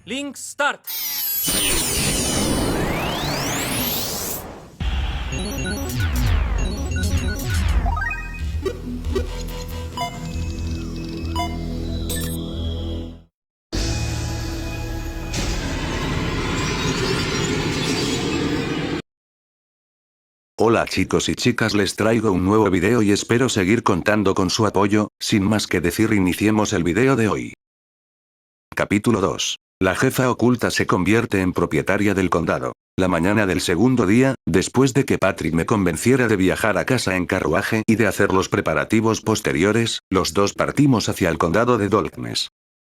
Link Start. Hola chicos y chicas, les traigo un nuevo video y espero seguir contando con su apoyo. Sin más que decir, iniciemos el video de hoy. Capítulo 2. La jefa oculta se convierte en propietaria del condado. La mañana del segundo día, después de que Patrick me convenciera de viajar a casa en carruaje y de hacer los preparativos posteriores, los dos partimos hacia el condado de Darkness.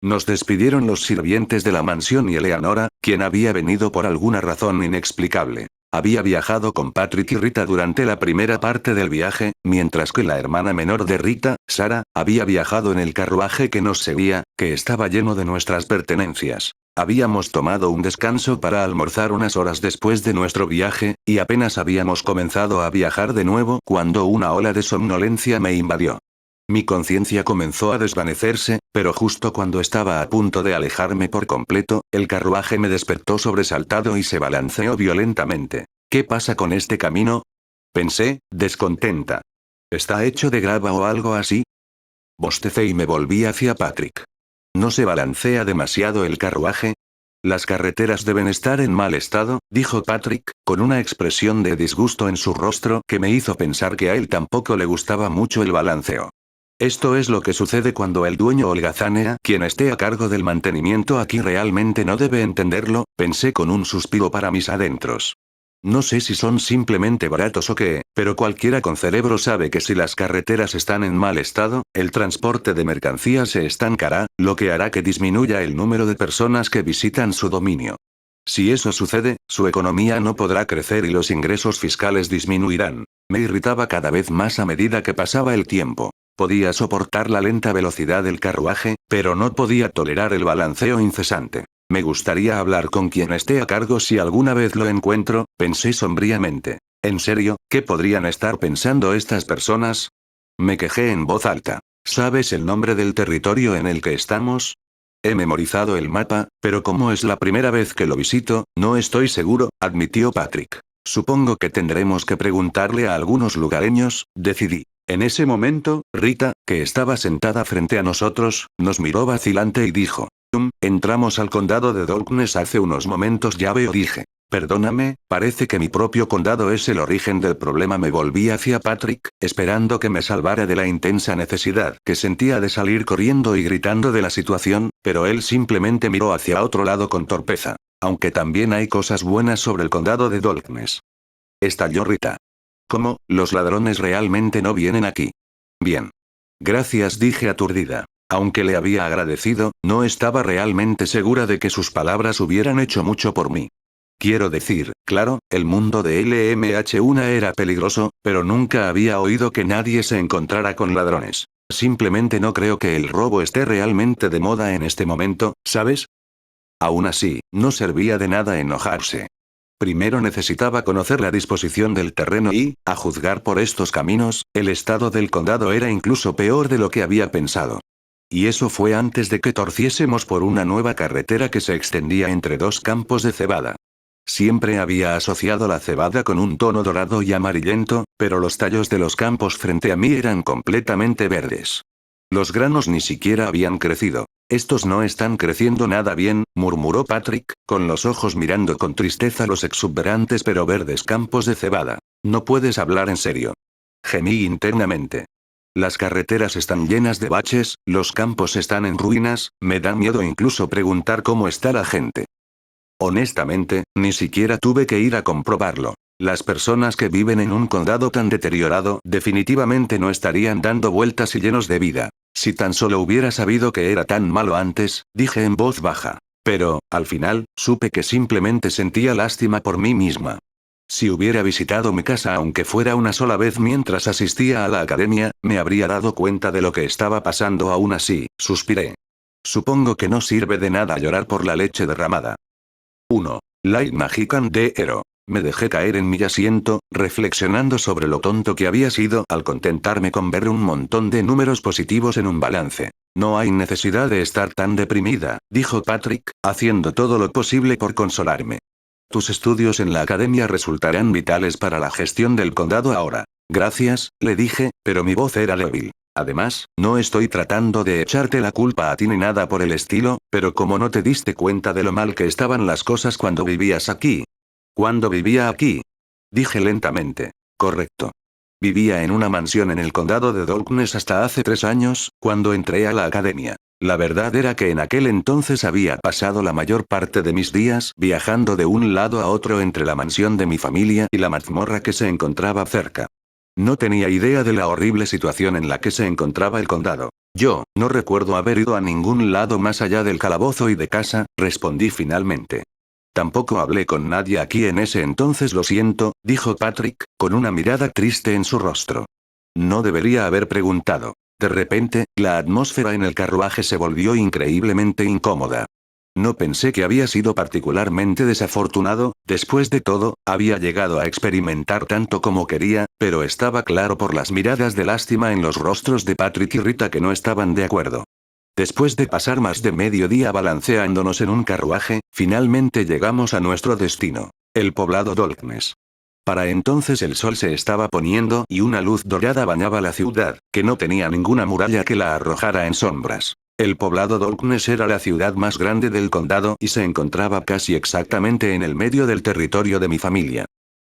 Nos despidieron los sirvientes de la mansión y Eleanora, quien había venido por alguna razón inexplicable. Había viajado con Patrick y Rita durante la primera parte del viaje, mientras que la hermana menor de Rita, Sarah, había viajado en el carruaje que nos seguía, que estaba lleno de nuestras pertenencias. Habíamos tomado un descanso para almorzar unas horas después de nuestro viaje, y apenas habíamos comenzado a viajar de nuevo cuando una ola de somnolencia me invadió. Mi conciencia comenzó a desvanecerse, pero justo cuando estaba a punto de alejarme por completo, el carruaje me despertó sobresaltado y se balanceó violentamente. ¿Qué pasa con este camino?, pensé, descontenta. ¿Está hecho de grava o algo así? Bostecé y me volví hacia Patrick. ¿No se balancea demasiado el carruaje? Las carreteras deben estar en mal estado, dijo Patrick, con una expresión de disgusto en su rostro que me hizo pensar que a él tampoco le gustaba mucho el balanceo. Esto es lo que sucede cuando el dueño holgazanea, quien esté a cargo del mantenimiento aquí realmente no debe entenderlo, pensé con un suspiro para mis adentros. No sé si son simplemente baratos o qué, pero cualquiera con cerebro sabe que si las carreteras están en mal estado, el transporte de mercancías se estancará, lo que hará que disminuya el número de personas que visitan su dominio. Si eso sucede, su economía no podrá crecer y los ingresos fiscales disminuirán. Me irritaba cada vez más a medida que pasaba el tiempo. Podía soportar la lenta velocidad del carruaje, pero no podía tolerar el balanceo incesante. Me gustaría hablar con quien esté a cargo si alguna vez lo encuentro, pensé sombríamente. ¿En serio, qué podrían estar pensando estas personas? Me quejé en voz alta. ¿Sabes el nombre del territorio en el que estamos? He memorizado el mapa, pero como es la primera vez que lo visito, no estoy seguro, admitió Patrick. Supongo que tendremos que preguntarle a algunos lugareños, decidí. En ese momento, Rita, que estaba sentada frente a nosotros, nos miró vacilante y dijo: entramos al condado de Darkness hace unos momentos, ya veo, dije. Perdóname, parece que mi propio condado es el origen del problema. Me volví hacia Patrick, esperando que me salvara de la intensa necesidad que sentía de salir corriendo y gritando de la situación, pero él simplemente miró hacia otro lado con torpeza. Aunque también hay cosas buenas sobre el condado de Darkness. Estalló Rita. ¿Cómo? ¿Los ladrones realmente no vienen aquí? Bien. Gracias, dije aturdida. Aunque le había agradecido, no estaba realmente segura de que sus palabras hubieran hecho mucho por mí. Quiero decir, claro, el mundo de LMH1 era peligroso, pero nunca había oído que nadie se encontrara con ladrones. Simplemente no creo que el robo esté realmente de moda en este momento, ¿sabes? Aún así, no servía de nada enojarse. Primero necesitaba conocer la disposición del terreno y, a juzgar por estos caminos, el estado del condado era incluso peor de lo que había pensado. Y eso fue antes de que torciésemos por una nueva carretera que se extendía entre dos campos de cebada. Siempre había asociado la cebada con un tono dorado y amarillento, pero los tallos de los campos frente a mí eran completamente verdes. Los granos ni siquiera habían crecido. Estos no están creciendo nada bien, murmuró Patrick, con los ojos mirando con tristeza los exuberantes pero verdes campos de cebada. No puedes hablar en serio. Gemí internamente. Las carreteras están llenas de baches, los campos están en ruinas, me da miedo incluso preguntar cómo está la gente. Honestamente, ni siquiera tuve que ir a comprobarlo. Las personas que viven en un condado tan deteriorado definitivamente no estarían dando vueltas y llenos de vida. Si tan solo hubiera sabido que era tan malo antes, dije en voz baja. Pero, al final, supe que simplemente sentía lástima por mí misma. Si hubiera visitado mi casa aunque fuera una sola vez mientras asistía a la academia, me habría dado cuenta de lo que estaba pasando. Aún así, suspiré. Supongo que no sirve de nada llorar por la leche derramada. 1. Light Magican de Hero. Me dejé caer en mi asiento, reflexionando sobre lo tonto que había sido al contentarme con ver un montón de números positivos en un balance. No hay necesidad de estar tan deprimida, dijo Patrick, haciendo todo lo posible por consolarme. Tus estudios en la academia resultarán vitales para la gestión del condado ahora. Gracias, le dije, pero mi voz era débil. Además, no estoy tratando de echarte la culpa a ti ni nada por el estilo, pero como no te diste cuenta de lo mal que estaban las cosas cuando vivías aquí. ¿Cuándo vivía aquí? Dije lentamente. Correcto. Vivía en una mansión en el condado de Darkness hasta hace 3 años, cuando entré a la academia. La verdad era que en aquel entonces había pasado la mayor parte de mis días viajando de un lado a otro entre la mansión de mi familia y la mazmorra que se encontraba cerca. No tenía idea de la horrible situación en la que se encontraba el condado. Yo, no recuerdo haber ido a ningún lado más allá del calabozo y de casa, respondí finalmente. Tampoco hablé con nadie aquí en ese entonces, lo siento, dijo Patrick, con una mirada triste en su rostro. No debería haber preguntado. De repente, la atmósfera en el carruaje se volvió increíblemente incómoda. No pensé que había sido particularmente desafortunado, después de todo, había llegado a experimentar tanto como quería, pero estaba claro por las miradas de lástima en los rostros de Patrick y Rita que no estaban de acuerdo. Después de pasar más de medio día balanceándonos en un carruaje, finalmente llegamos a nuestro destino, el poblado Darkness. Para entonces el sol se estaba poniendo y una luz dorada bañaba la ciudad, que no tenía ninguna muralla que la arrojara en sombras. El poblado Darkness era la ciudad más grande del condado y se encontraba casi exactamente en el medio del territorio de mi familia.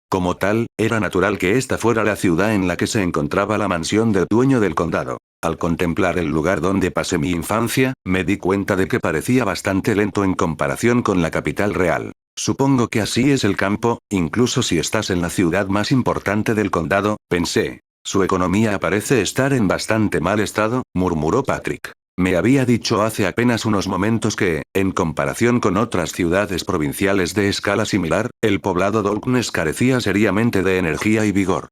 Como tal, era natural que esta fuera la ciudad en la que se encontraba la mansión del dueño del condado. Al contemplar el lugar donde pasé mi infancia, me di cuenta de que parecía bastante lento en comparación con la capital real. Supongo que así es el campo, incluso si estás en la ciudad más importante del condado, pensé. Su economía parece estar en bastante mal estado, murmuró Patrick. Me había dicho hace apenas unos momentos que, en comparación con otras ciudades provinciales de escala similar, el poblado Darkness carecía seriamente de energía y vigor.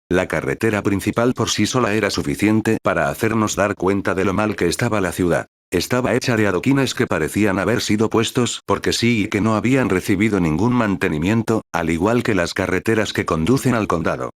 La carretera principal por sí sola era suficiente para hacernos dar cuenta de lo mal que estaba la ciudad. Estaba hecha de adoquines que parecían haber sido puestos porque sí y que no habían recibido ningún mantenimiento, al igual que las carreteras que conducen al condado.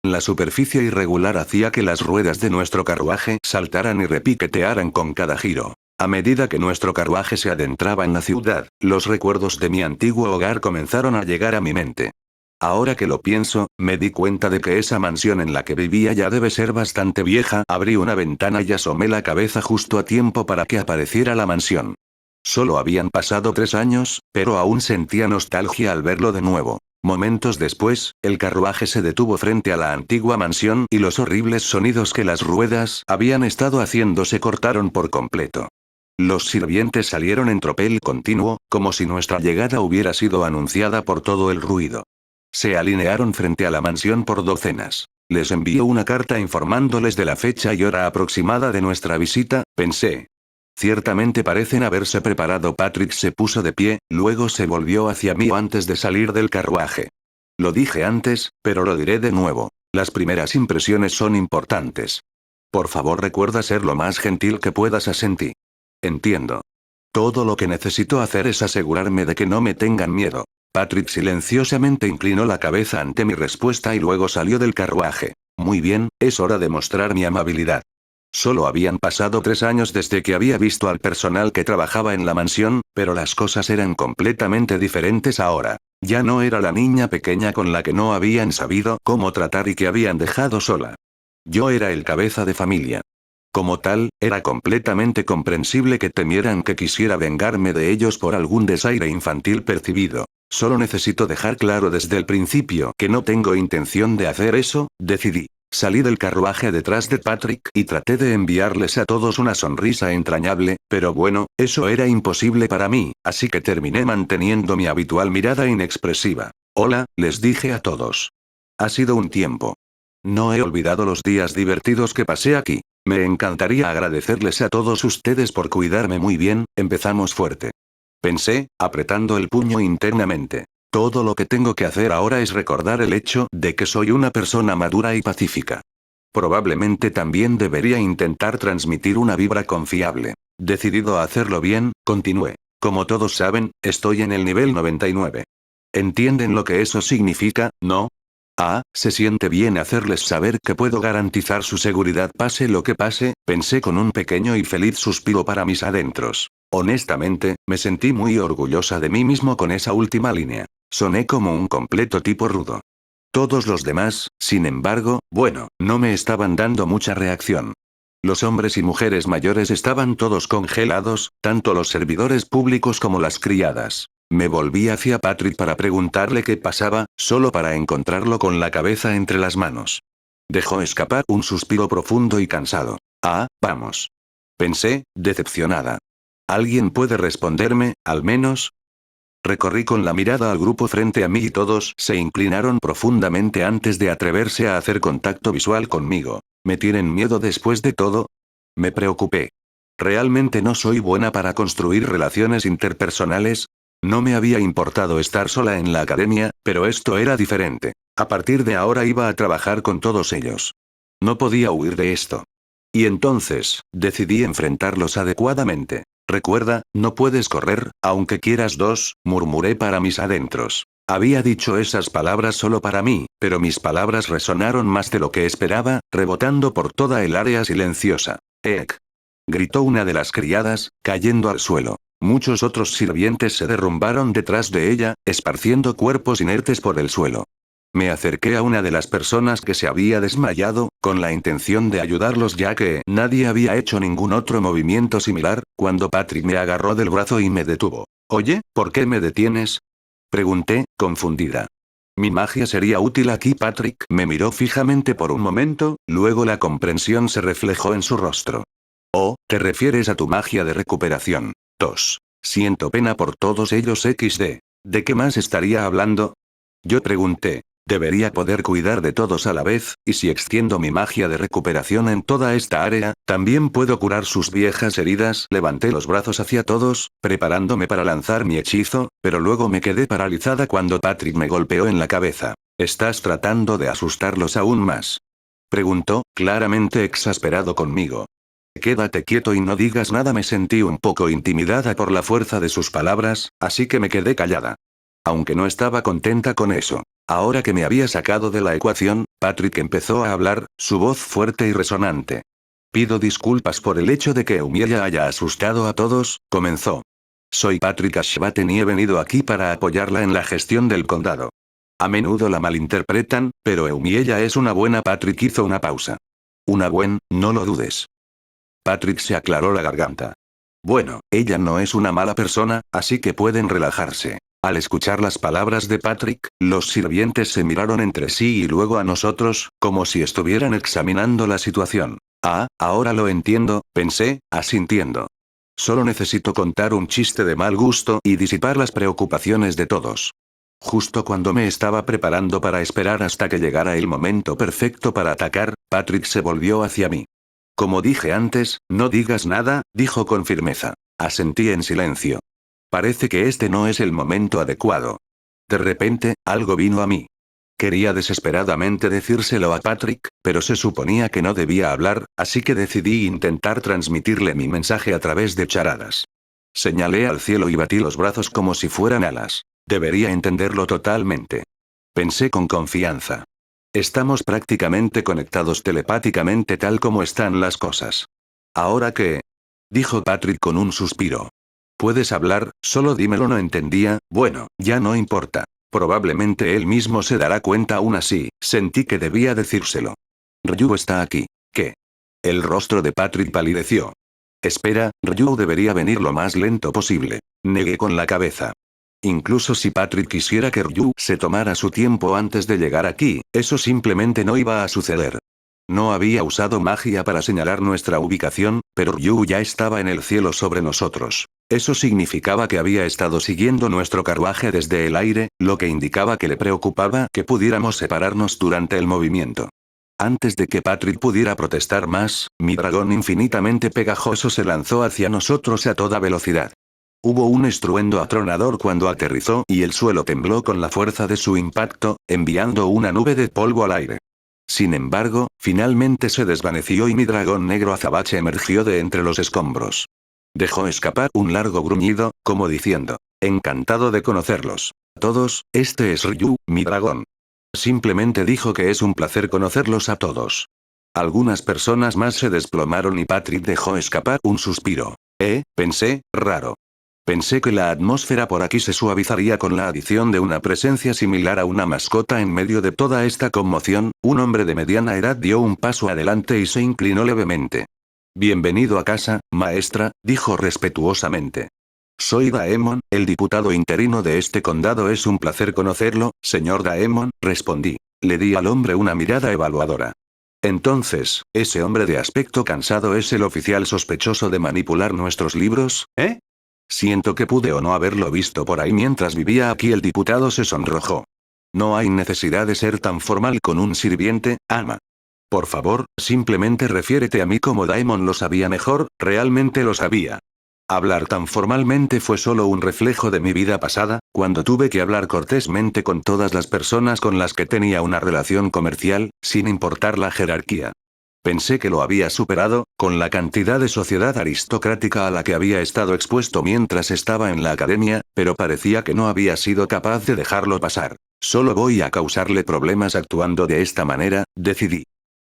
La superficie irregular hacía que las ruedas de nuestro carruaje saltaran y repiquetearan con cada giro. A medida que nuestro carruaje se adentraba en la ciudad, los recuerdos de mi antiguo hogar comenzaron a llegar a mi mente. Ahora que lo pienso, me di cuenta de que esa mansión en la que vivía ya debe ser bastante vieja. Abrí una ventana y asomé la cabeza justo a tiempo para que apareciera la mansión. Solo habían pasado 3 años, pero aún sentía nostalgia al verlo de nuevo. Momentos después, el carruaje se detuvo frente a la antigua mansión y los horribles sonidos que las ruedas habían estado haciendo se cortaron por completo. Los sirvientes salieron en tropel continuo, como si nuestra llegada hubiera sido anunciada por todo el ruido. Se alinearon frente a la mansión por docenas. Les envió una carta informándoles de la fecha y hora aproximada de nuestra visita, pensé. Ciertamente parecen haberse preparado. Patrick se puso de pie, luego se volvió hacia mí antes de salir del carruaje. Lo dije antes, pero lo diré de nuevo. Las primeras impresiones son importantes. Por favor, recuerda ser lo más gentil que puedas, asentí. Entiendo. Todo lo que necesito hacer es asegurarme de que no me tengan miedo. Patrick silenciosamente inclinó la cabeza ante mi respuesta y luego salió del carruaje. Muy bien, es hora de mostrar mi amabilidad. Solo habían pasado 3 años desde que había visto al personal que trabajaba en la mansión, pero las cosas eran completamente diferentes ahora. Ya no era la niña pequeña con la que no habían sabido cómo tratar y que habían dejado sola. Yo era el cabeza de familia. Como tal, era completamente comprensible que temieran que quisiera vengarme de ellos por algún desaire infantil percibido. Solo necesito dejar claro desde el principio que no tengo intención de hacer eso, decidí. Salí del carruaje detrás de Patrick y traté de enviarles a todos una sonrisa entrañable, pero bueno, eso era imposible para mí, así que terminé manteniendo mi habitual mirada inexpresiva. Hola, les dije a todos. Ha sido un tiempo. No he olvidado los días divertidos que pasé aquí. Me encantaría agradecerles a todos ustedes por cuidarme muy bien. Empezamos fuerte. Pensé, apretando el puño internamente. Todo lo que tengo que hacer ahora es recordar el hecho de que soy una persona madura y pacífica. Probablemente también debería intentar transmitir una vibra confiable. Decidido a hacerlo bien, continué. Como todos saben, estoy en el nivel 99. ¿Entienden lo que eso significa, no? Ah, se siente bien hacerles saber que puedo garantizar su seguridad pase lo que pase, pensé con un pequeño y feliz suspiro para mis adentros. Honestamente, me sentí muy orgullosa de mí mismo con esa última línea. Soné como un completo tipo rudo. Todos los demás, sin embargo, bueno, no me estaban dando mucha reacción. Los hombres y mujeres mayores estaban todos congelados, tanto los servidores públicos como las criadas. Me volví hacia Patrick para preguntarle qué pasaba, solo para encontrarlo con la cabeza entre las manos. Dejó escapar un suspiro profundo y cansado. Ah, vamos. Pensé, decepcionada. ¿Alguien puede responderme, al menos? Recorrí con la mirada al grupo frente a mí y todos se inclinaron profundamente antes de atreverse a hacer contacto visual conmigo. ¿Me tienen miedo después de todo? Me preocupé. ¿Realmente no soy buena para construir relaciones interpersonales? No me había importado estar sola en la academia, pero esto era diferente. A partir de ahora iba a trabajar con todos ellos. No podía huir de esto. Y entonces, decidí enfrentarlos adecuadamente. Recuerda, no puedes correr, aunque quieras dos, murmuré para mis adentros. Había dicho esas palabras solo para mí, pero mis palabras resonaron más de lo que esperaba, rebotando por toda el área silenciosa. ¡Eek! Gritó una de las criadas, cayendo al suelo. Muchos otros sirvientes se derrumbaron detrás de ella, esparciendo cuerpos inertes por el suelo. Me acerqué a una de las personas que se había desmayado, con la intención de ayudarlos ya que nadie había hecho ningún otro movimiento similar, cuando Patrick me agarró del brazo y me detuvo. Oye, ¿por qué me detienes? Pregunté, confundida. Mi magia sería útil aquí. Patrick me miró fijamente por un momento, luego la comprensión se reflejó en su rostro. Oh, ¿te refieres a tu magia de recuperación? Tos. Siento pena por todos ellos XD. ¿De qué más estaría hablando? Yo pregunté. Debería poder cuidar de todos a la vez, y si extiendo mi magia de recuperación en toda esta área, también puedo curar sus viejas heridas. Levanté los brazos hacia todos, preparándome para lanzar mi hechizo, pero luego me quedé paralizada cuando Patrick me golpeó en la cabeza. ¿Estás tratando de asustarlos aún más? Preguntó, claramente exasperado conmigo. Quédate quieto y no digas nada. Me sentí un poco intimidada por la fuerza de sus palabras, así que me quedé callada. Aunque no estaba contenta con eso. Ahora que me había sacado de la ecuación, Patrick empezó a hablar, su voz fuerte y resonante. Pido disculpas por el hecho de que Eumiella haya asustado a todos, comenzó. Soy Patrick Ashbaten y he venido aquí para apoyarla en la gestión del condado. A menudo la malinterpretan, pero Eumiella es una buena. Patrick hizo una pausa. Una buena, no lo dudes. Patrick se aclaró la garganta. Bueno, ella no es una mala persona, así que pueden relajarse. Al escuchar las palabras de Patrick, los sirvientes se miraron entre sí y luego a nosotros, como si estuvieran examinando la situación. Ah, ahora lo entiendo, pensé, asintiendo. Solo necesito contar un chiste de mal gusto y disipar las preocupaciones de todos. Justo cuando me estaba preparando para esperar hasta que llegara el momento perfecto para atacar, Patrick se volvió hacia mí. Como dije antes, no digas nada, dijo con firmeza. Asentí en silencio. Parece que este no es el momento adecuado. De repente, algo vino a mí. Quería desesperadamente decírselo a Patrick, pero se suponía que no debía hablar, así que decidí intentar transmitirle mi mensaje a través de charadas. Señalé al cielo y batí los brazos como si fueran alas. Debería entenderlo totalmente. Pensé con confianza. Estamos prácticamente conectados telepáticamente tal como están las cosas. ¿Ahora qué? Dijo Patrick con un suspiro. Puedes hablar, solo dímelo. No entendía. Bueno, ya no importa. Probablemente él mismo se dará cuenta. Aún así, sentí que debía decírselo. Ryu está aquí. ¿Qué? El rostro de Patrick palideció. Espera, Ryu debería venir lo más lento posible. Negué con la cabeza. Incluso si Patrick quisiera que Ryu se tomara su tiempo antes de llegar aquí, eso simplemente no iba a suceder. No había usado magia para señalar nuestra ubicación, pero Ryu ya estaba en el cielo sobre nosotros. Eso significaba que había estado siguiendo nuestro carruaje desde el aire, lo que indicaba que le preocupaba que pudiéramos separarnos durante el movimiento. Antes de que Patrick pudiera protestar más, mi dragón infinitamente pegajoso se lanzó hacia nosotros a toda velocidad. Hubo un estruendo atronador cuando aterrizó y el suelo tembló con la fuerza de su impacto, enviando una nube de polvo al aire. Sin embargo, finalmente se desvaneció y mi dragón negro azabache emergió de entre los escombros. Dejó escapar un largo gruñido, como diciendo, encantado de conocerlos. Todos, este es Ryu, mi dragón. Simplemente dijo que es un placer conocerlos a todos. Algunas personas más se desplomaron y Patrick dejó escapar un suspiro. Pensé, raro. Pensé que la atmósfera por aquí se suavizaría con la adición de una presencia similar a una mascota en medio de toda esta conmoción. Un hombre de mediana edad dio un paso adelante y se inclinó levemente. Bienvenido a casa, maestra, dijo respetuosamente. Soy Daemon, el diputado interino de este condado. Es un placer conocerlo, señor Daemon, respondí. Le di al hombre una mirada evaluadora. Entonces, ¿ese hombre de aspecto cansado es el oficial sospechoso de manipular nuestros libros? Siento que pude o no haberlo visto por ahí mientras vivía aquí. El diputado se sonrojó. No hay necesidad de ser tan formal con un sirviente, ama. Por favor, simplemente refiérete a mí como Daemon lo sabía mejor, realmente lo sabía. Hablar tan formalmente fue solo un reflejo de mi vida pasada, cuando tuve que hablar cortésmente con todas las personas con las que tenía una relación comercial, sin importar la jerarquía. Pensé que lo había superado, con la cantidad de sociedad aristocrática a la que había estado expuesto mientras estaba en la academia, pero parecía que no había sido capaz de dejarlo pasar. Solo voy a causarle problemas actuando de esta manera, decidí.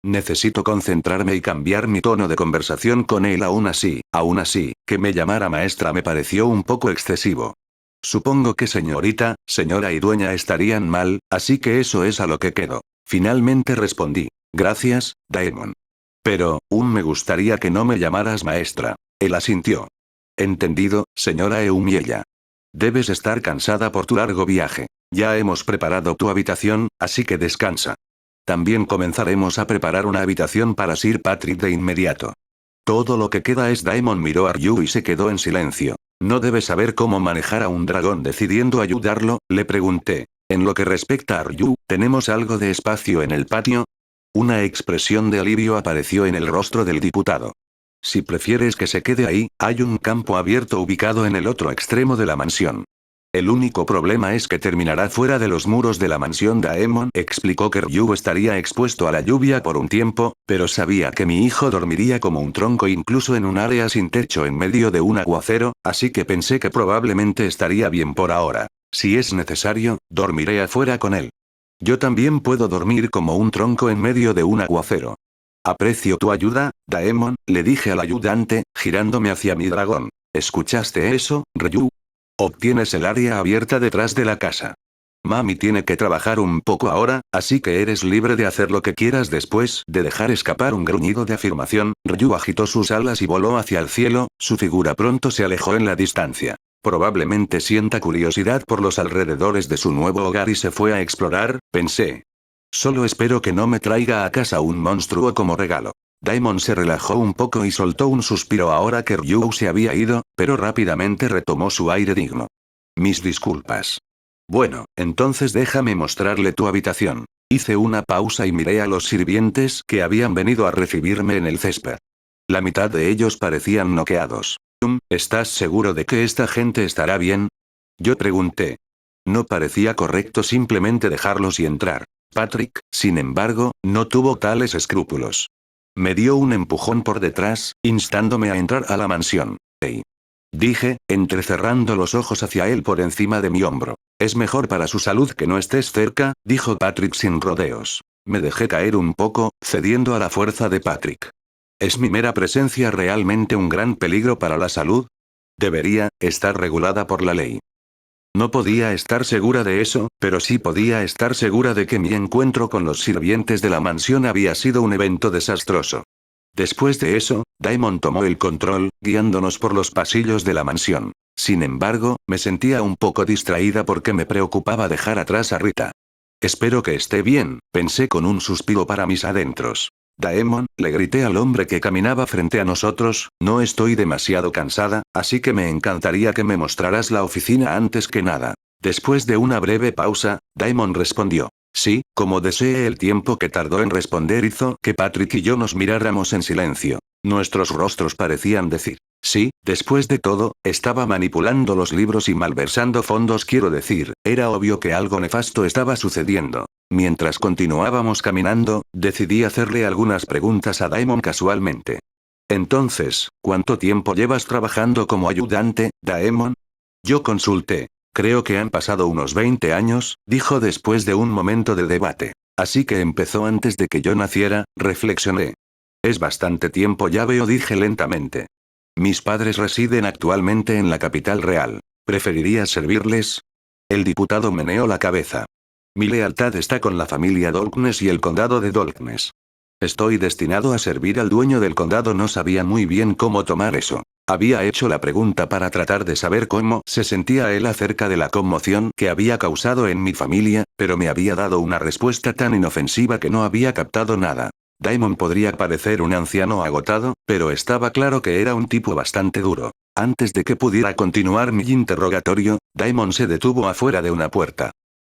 Necesito concentrarme y cambiar mi tono de conversación con él. Aún así, que me llamara maestra me pareció un poco excesivo. Supongo que señorita, señora y dueña estarían mal, así que eso es a lo que quedo. Finalmente respondí. Gracias, Daemon. Pero, me gustaría que no me llamaras maestra. Él asintió. Entendido, señora Eumiella. Debes estar cansada por tu largo viaje. Ya hemos preparado tu habitación, así que descansa. También comenzaremos a preparar una habitación para Sir Patrick de inmediato. Todo lo que queda es. Daemon miró a Ryu y se quedó en silencio. ¿No debes saber cómo manejar a un dragón? Decidiendo ayudarlo, le pregunté. En lo que respecta a Ryu, ¿tenemos algo de espacio en el patio? Una expresión de alivio apareció en el rostro del diputado. Si prefieres que se quede ahí, hay un campo abierto ubicado en el otro extremo de la mansión. El único problema es que terminará fuera de los muros de la mansión. Daemon explicó que Ryu estaría expuesto a la lluvia por un tiempo, pero sabía que mi hijo dormiría como un tronco incluso en un área sin techo en medio de un aguacero, así que pensé que probablemente estaría bien por ahora. Si es necesario, dormiré afuera con él. Yo también puedo dormir como un tronco en medio de un aguacero. Aprecio tu ayuda, Daemon, le dije al ayudante, girándome hacia mi dragón. ¿Escuchaste eso, Ryu? Obtienes el área abierta detrás de la casa. Mami tiene que trabajar un poco ahora, así que eres libre de hacer lo que quieras. Después de dejar escapar un gruñido de afirmación, Ryu agitó sus alas y voló hacia el cielo. Su figura pronto se alejó en la distancia. Probablemente sienta curiosidad por los alrededores de su nuevo hogar y se fue a explorar, pensé. Solo espero que no me traiga a casa un monstruo como regalo. Daemon se relajó un poco y soltó un suspiro ahora que Ryu se había ido, pero rápidamente retomó su aire digno. Mis disculpas. Bueno, entonces déjame mostrarle tu habitación. Hice una pausa y miré a los sirvientes que habían venido a recibirme en el césped. La mitad de ellos parecían noqueados. ¿Estás seguro de que esta gente estará bien? Yo pregunté. No parecía correcto simplemente dejarlos y entrar. Patrick, sin embargo, no tuvo tales escrúpulos. Me dio un empujón por detrás, instándome a entrar a la mansión. «Hey», dije, entrecerrando los ojos hacia él por encima de mi hombro. «Es mejor para su salud que no estés cerca», dijo Patrick sin rodeos. Me dejé caer un poco, cediendo a la fuerza de Patrick. ¿Es mi mera presencia realmente un gran peligro para la salud? Debería estar regulada por la ley. No podía estar segura de eso, pero sí podía estar segura de que mi encuentro con los sirvientes de la mansión había sido un evento desastroso. Después de eso, Daemon tomó el control, guiándonos por los pasillos de la mansión. Sin embargo, me sentía un poco distraída porque me preocupaba dejar atrás a Rita. Espero que esté bien, pensé con un suspiro para mis adentros. Daemon, le grité al hombre que caminaba frente a nosotros, no estoy demasiado cansada, así que me encantaría que me mostraras la oficina antes que nada. Después de una breve pausa, Daemon respondió. Sí, como desee. El tiempo que tardó en responder hizo que Patrick y yo nos miráramos en silencio. Nuestros rostros parecían decir. Sí, después de todo, estaba manipulando los libros y malversando fondos. Quiero decir, era obvio que algo nefasto estaba sucediendo. Mientras continuábamos caminando, decidí hacerle algunas preguntas a Daemon casualmente. Entonces, ¿cuánto tiempo llevas trabajando como ayudante, Daemon? Yo consulté. Creo que han pasado unos 20 años, dijo después de un momento de debate. Así que empezó antes de que yo naciera, reflexioné. Es bastante tiempo ya veo, dije lentamente. Mis padres residen actualmente en la capital real. ¿Preferirías servirles? El diputado meneó la cabeza. Mi lealtad está con la familia Dolknes y el condado de Dolknes. Estoy destinado a servir al dueño del condado. No sabía muy bien cómo tomar eso. Había hecho la pregunta para tratar de saber cómo se sentía él acerca de la conmoción que había causado en mi familia, pero me había dado una respuesta tan inofensiva que no había captado nada. Daemon podría parecer un anciano agotado, pero estaba claro que era un tipo bastante duro. Antes de que pudiera continuar mi interrogatorio, Daemon se detuvo afuera de una puerta.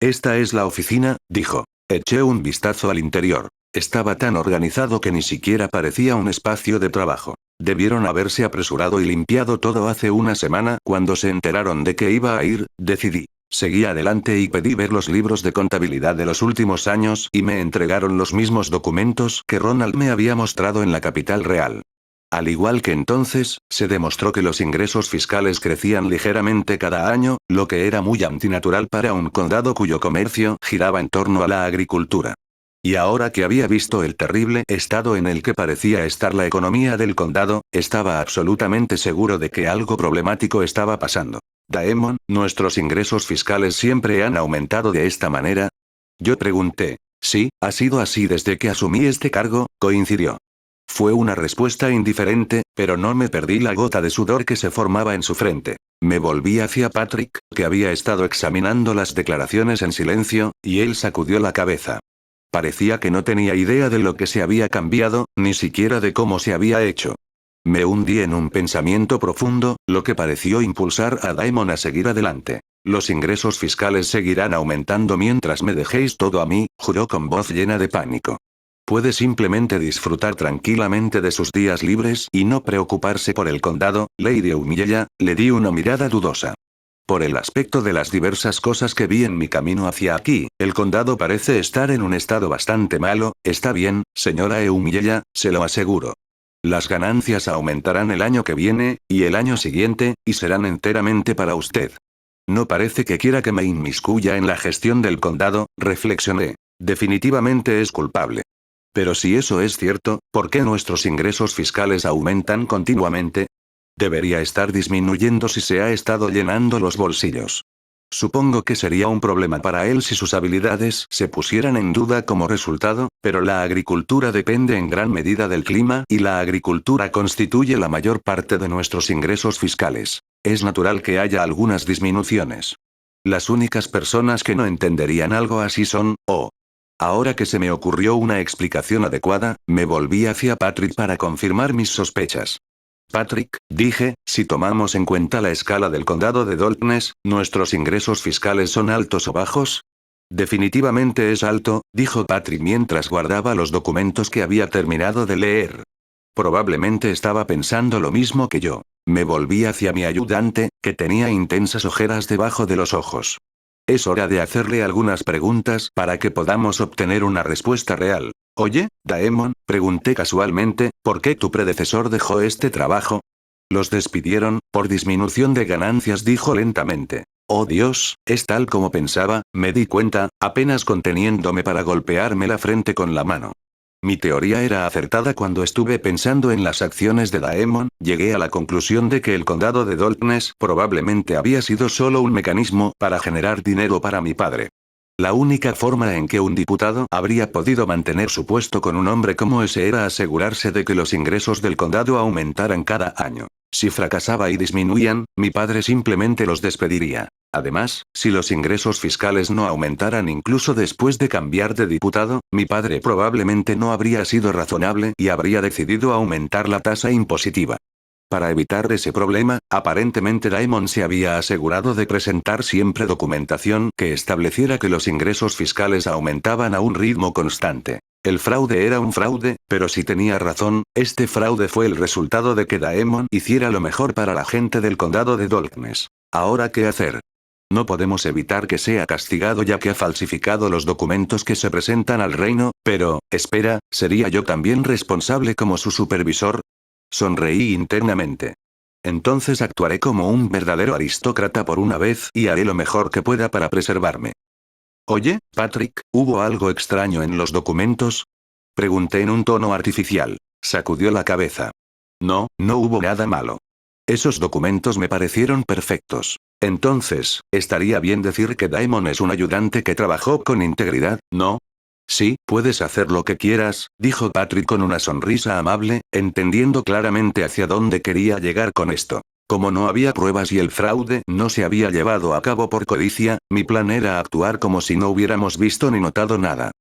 Esta es la oficina, dijo. Eché un vistazo al interior. Estaba tan organizado que ni siquiera parecía un espacio de trabajo. Debieron haberse apresurado y limpiado todo hace una semana. Cuando se enteraron de que iba a ir, decidí. Seguí adelante y pedí ver los libros de contabilidad de los últimos años y me entregaron los mismos documentos que Ronald me había mostrado en la capital real. Al igual que entonces, se demostró que los ingresos fiscales crecían ligeramente cada año, lo que era muy antinatural para un condado cuyo comercio giraba en torno a la agricultura. Y ahora que había visto el terrible estado en el que parecía estar la economía del condado, estaba absolutamente seguro de que algo problemático estaba pasando. Daemon, ¿nuestros ingresos fiscales siempre han aumentado de esta manera? Yo pregunté. Sí, ha sido así desde que asumí este cargo, coincidió. Fue una respuesta indiferente, pero no me perdí la gota de sudor que se formaba en su frente. Me volví hacia Patrick, que había estado examinando las declaraciones en silencio, y él sacudió la cabeza. Parecía que no tenía idea de lo que se había cambiado, ni siquiera de cómo se había hecho. Me hundí en un pensamiento profundo, lo que pareció impulsar a Daemon a seguir adelante. Los ingresos fiscales seguirán aumentando mientras me dejéis todo a mí, juró con voz llena de pánico. Puede simplemente disfrutar tranquilamente de sus días libres y no preocuparse por el condado, Lady Eumilla, le di una mirada dudosa. Por el aspecto de las diversas cosas que vi en mi camino hacia aquí, el condado parece estar en un estado bastante malo. Está bien, señora Eumilla, se lo aseguro. Las ganancias aumentarán el año que viene, y el año siguiente, y serán enteramente para usted. No parece que quiera que me inmiscuya en la gestión del condado, reflexioné. Definitivamente es culpable. Pero si eso es cierto, ¿por qué nuestros ingresos fiscales aumentan continuamente? Debería estar disminuyendo si se ha estado llenando los bolsillos. Supongo que sería un problema para él si sus habilidades se pusieran en duda como resultado, pero la agricultura depende en gran medida del clima y la agricultura constituye la mayor parte de nuestros ingresos fiscales. Es natural que haya algunas disminuciones. Las únicas personas que no entenderían algo así son, Ahora que se me ocurrió una explicación adecuada, me volví hacia Patrick para confirmar mis sospechas. Patrick, dije, si tomamos en cuenta la escala del condado de Dolknes, ¿nuestros ingresos fiscales son altos o bajos? Definitivamente es alto, dijo Patrick mientras guardaba los documentos que había terminado de leer. Probablemente estaba pensando lo mismo que yo. Me volví hacia mi ayudante, que tenía intensas ojeras debajo de los ojos. Es hora de hacerle algunas preguntas para que podamos obtener una respuesta real. Oye, Daemon, pregunté casualmente, ¿por qué tu predecesor dejó este trabajo? Los despidieron, por disminución de ganancias, dijo lentamente. Oh Dios, es tal como pensaba, me di cuenta, apenas conteniéndome para golpearme la frente con la mano. Mi teoría era acertada. Cuando estuve pensando en las acciones de Daemon, llegué a la conclusión de que el condado de Dolknes probablemente había sido solo un mecanismo para generar dinero para mi padre. La única forma en que un diputado habría podido mantener su puesto con un hombre como ese era asegurarse de que los ingresos del condado aumentaran cada año. Si fracasaba y disminuían, mi padre simplemente los despediría. Además, si los ingresos fiscales no aumentaran incluso después de cambiar de diputado, mi padre probablemente no habría sido razonable y habría decidido aumentar la tasa impositiva. Para evitar ese problema, aparentemente Daemon se había asegurado de presentar siempre documentación que estableciera que los ingresos fiscales aumentaban a un ritmo constante. El fraude era un fraude, pero si tenía razón, este fraude fue el resultado de que Daemon hiciera lo mejor para la gente del condado de Dolknes. ¿Ahora qué hacer? No podemos evitar que sea castigado ya que ha falsificado los documentos que se presentan al reino, pero, espera, ¿sería yo también responsable como su supervisor? Sonreí internamente. Entonces actuaré como un verdadero aristócrata por una vez y haré lo mejor que pueda para preservarme. Oye, Patrick, ¿hubo algo extraño en los documentos? Pregunté en un tono artificial. Sacudió la cabeza. No, no hubo nada malo. Esos documentos me parecieron perfectos. Entonces, ¿estaría bien decir que Daemon es un ayudante que trabajó con integridad, no? Sí, puedes hacer lo que quieras, dijo Patrick con una sonrisa amable, entendiendo claramente hacia dónde quería llegar con esto. Como no había pruebas y el fraude no se había llevado a cabo por codicia, mi plan era actuar como si no hubiéramos visto ni notado nada.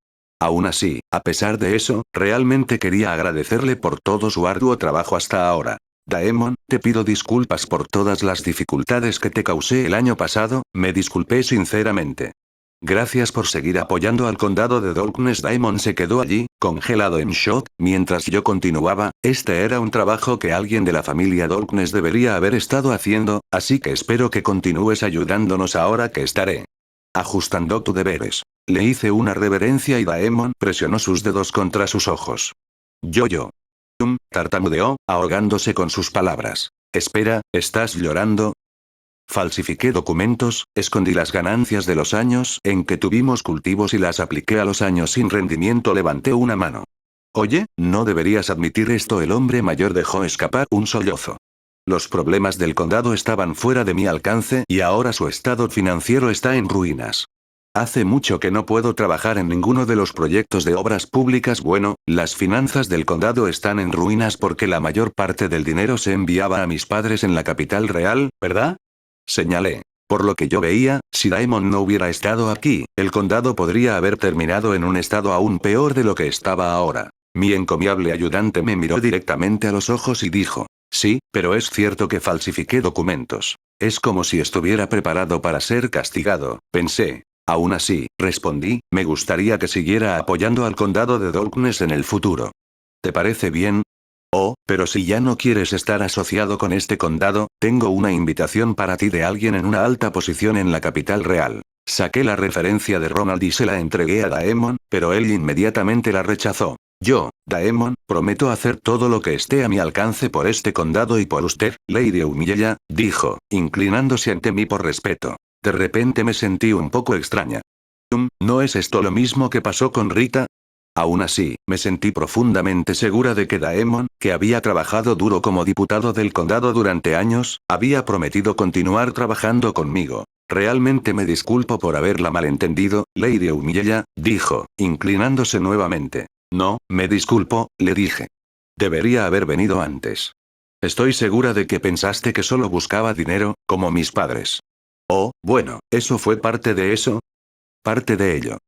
Aún así, a pesar de eso, realmente quería agradecerle por todo su arduo trabajo hasta ahora. Daemon, te pido disculpas por todas las dificultades que te causé el año pasado, me disculpé sinceramente. Gracias por seguir apoyando al condado de Darkness. Daemon se quedó allí, congelado en shock, mientras yo continuaba. Este era un trabajo que alguien de la familia Darkness debería haber estado haciendo, así que espero que continúes ayudándonos ahora que estaré ajustando tus deberes. Le hice una reverencia y Daemon presionó sus dedos contra sus ojos. Yo. Tartamudeó, ahogándose con sus palabras. Espera, ¿estás llorando? Falsifiqué documentos, escondí las ganancias de los años en que tuvimos cultivos y las apliqué a los años sin rendimiento. Levanté una mano. Oye, no deberías admitir esto. El hombre mayor dejó escapar un sollozo. Los problemas del condado estaban fuera de mi alcance y ahora su estado financiero está en ruinas. Hace mucho que no puedo trabajar en ninguno de los proyectos de obras públicas. Bueno, las finanzas del condado están en ruinas porque la mayor parte del dinero se enviaba a mis padres en la capital real, ¿verdad? Señalé. Por lo que yo veía, si Daemon no hubiera estado aquí, el condado podría haber terminado en un estado aún peor de lo que estaba ahora. Mi encomiable ayudante me miró directamente a los ojos y dijo: sí, pero es cierto que falsifiqué documentos. Es como si estuviera preparado para ser castigado, pensé. Aún así, respondí, me gustaría que siguiera apoyando al condado de Darkness en el futuro. ¿Te parece bien? Oh, pero si ya no quieres estar asociado con este condado, tengo una invitación para ti de alguien en una alta posición en la capital real. Saqué la referencia de Ronald y se la entregué a Daemon, pero él inmediatamente la rechazó. Yo, Daemon, prometo hacer todo lo que esté a mi alcance por este condado y por usted, Lady Umiyella, dijo, inclinándose ante mí por respeto. De repente me sentí un poco extraña. ¿No es esto lo mismo que pasó con Rita? Aún así, me sentí profundamente segura de que Daemon, que había trabajado duro como diputado del condado durante años, había prometido continuar trabajando conmigo. Realmente me disculpo por haberla malentendido, Lady Umiyella, dijo, inclinándose nuevamente. No, me disculpo, le dije. Debería haber venido antes. Estoy segura de que pensaste que solo buscaba dinero, como mis padres. Oh, bueno, ¿eso fue parte de eso? Parte de ello.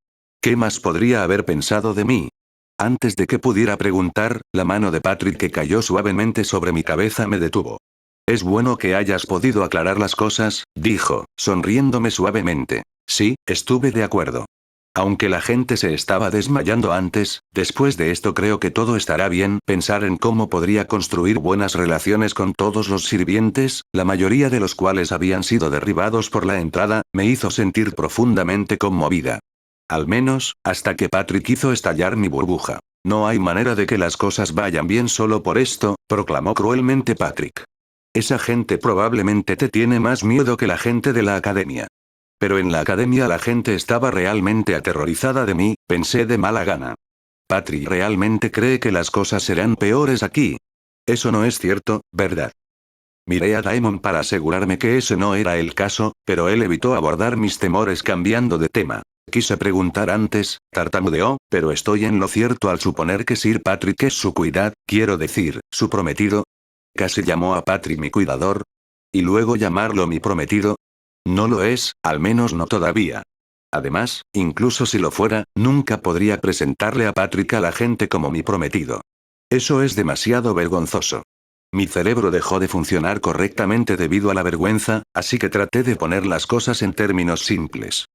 ¿Qué más podría haber pensado de mí? Antes de que pudiera preguntar, la mano de Patrick que cayó suavemente sobre mi cabeza me detuvo. Es bueno que hayas podido aclarar las cosas, dijo, sonriéndome suavemente. Sí, estuve de acuerdo. Aunque la gente se estaba desmayando antes, después de esto creo que todo estará bien. Pensar en cómo podría construir buenas relaciones con todos los sirvientes, la mayoría de los cuales habían sido derribados por la entrada, me hizo sentir profundamente conmovida. Al menos, hasta que Patrick hizo estallar mi burbuja. No hay manera de que las cosas vayan bien solo por esto, proclamó cruelmente Patrick. Esa gente probablemente te tiene más miedo que la gente de la academia. Pero en la academia la gente estaba realmente aterrorizada de mí, pensé de mala gana. Patrick realmente cree que las cosas serán peores aquí. Eso no es cierto, ¿verdad? Miré a Daemon para asegurarme que ese no era el caso, pero él evitó abordar mis temores cambiando de tema. Quise preguntar antes, tartamudeó, pero estoy en lo cierto al suponer que Sir Patrick es su cuidad, quiero decir, su prometido. Casi llamó a Patrick mi cuidador. ¿Y luego llamarlo mi prometido? No lo es, al menos no todavía. Además, incluso si lo fuera, nunca podría presentarle a Patrick a la gente como mi prometido. Eso es demasiado vergonzoso. Mi cerebro dejó de funcionar correctamente debido a la vergüenza, así que traté de poner las cosas en términos simples.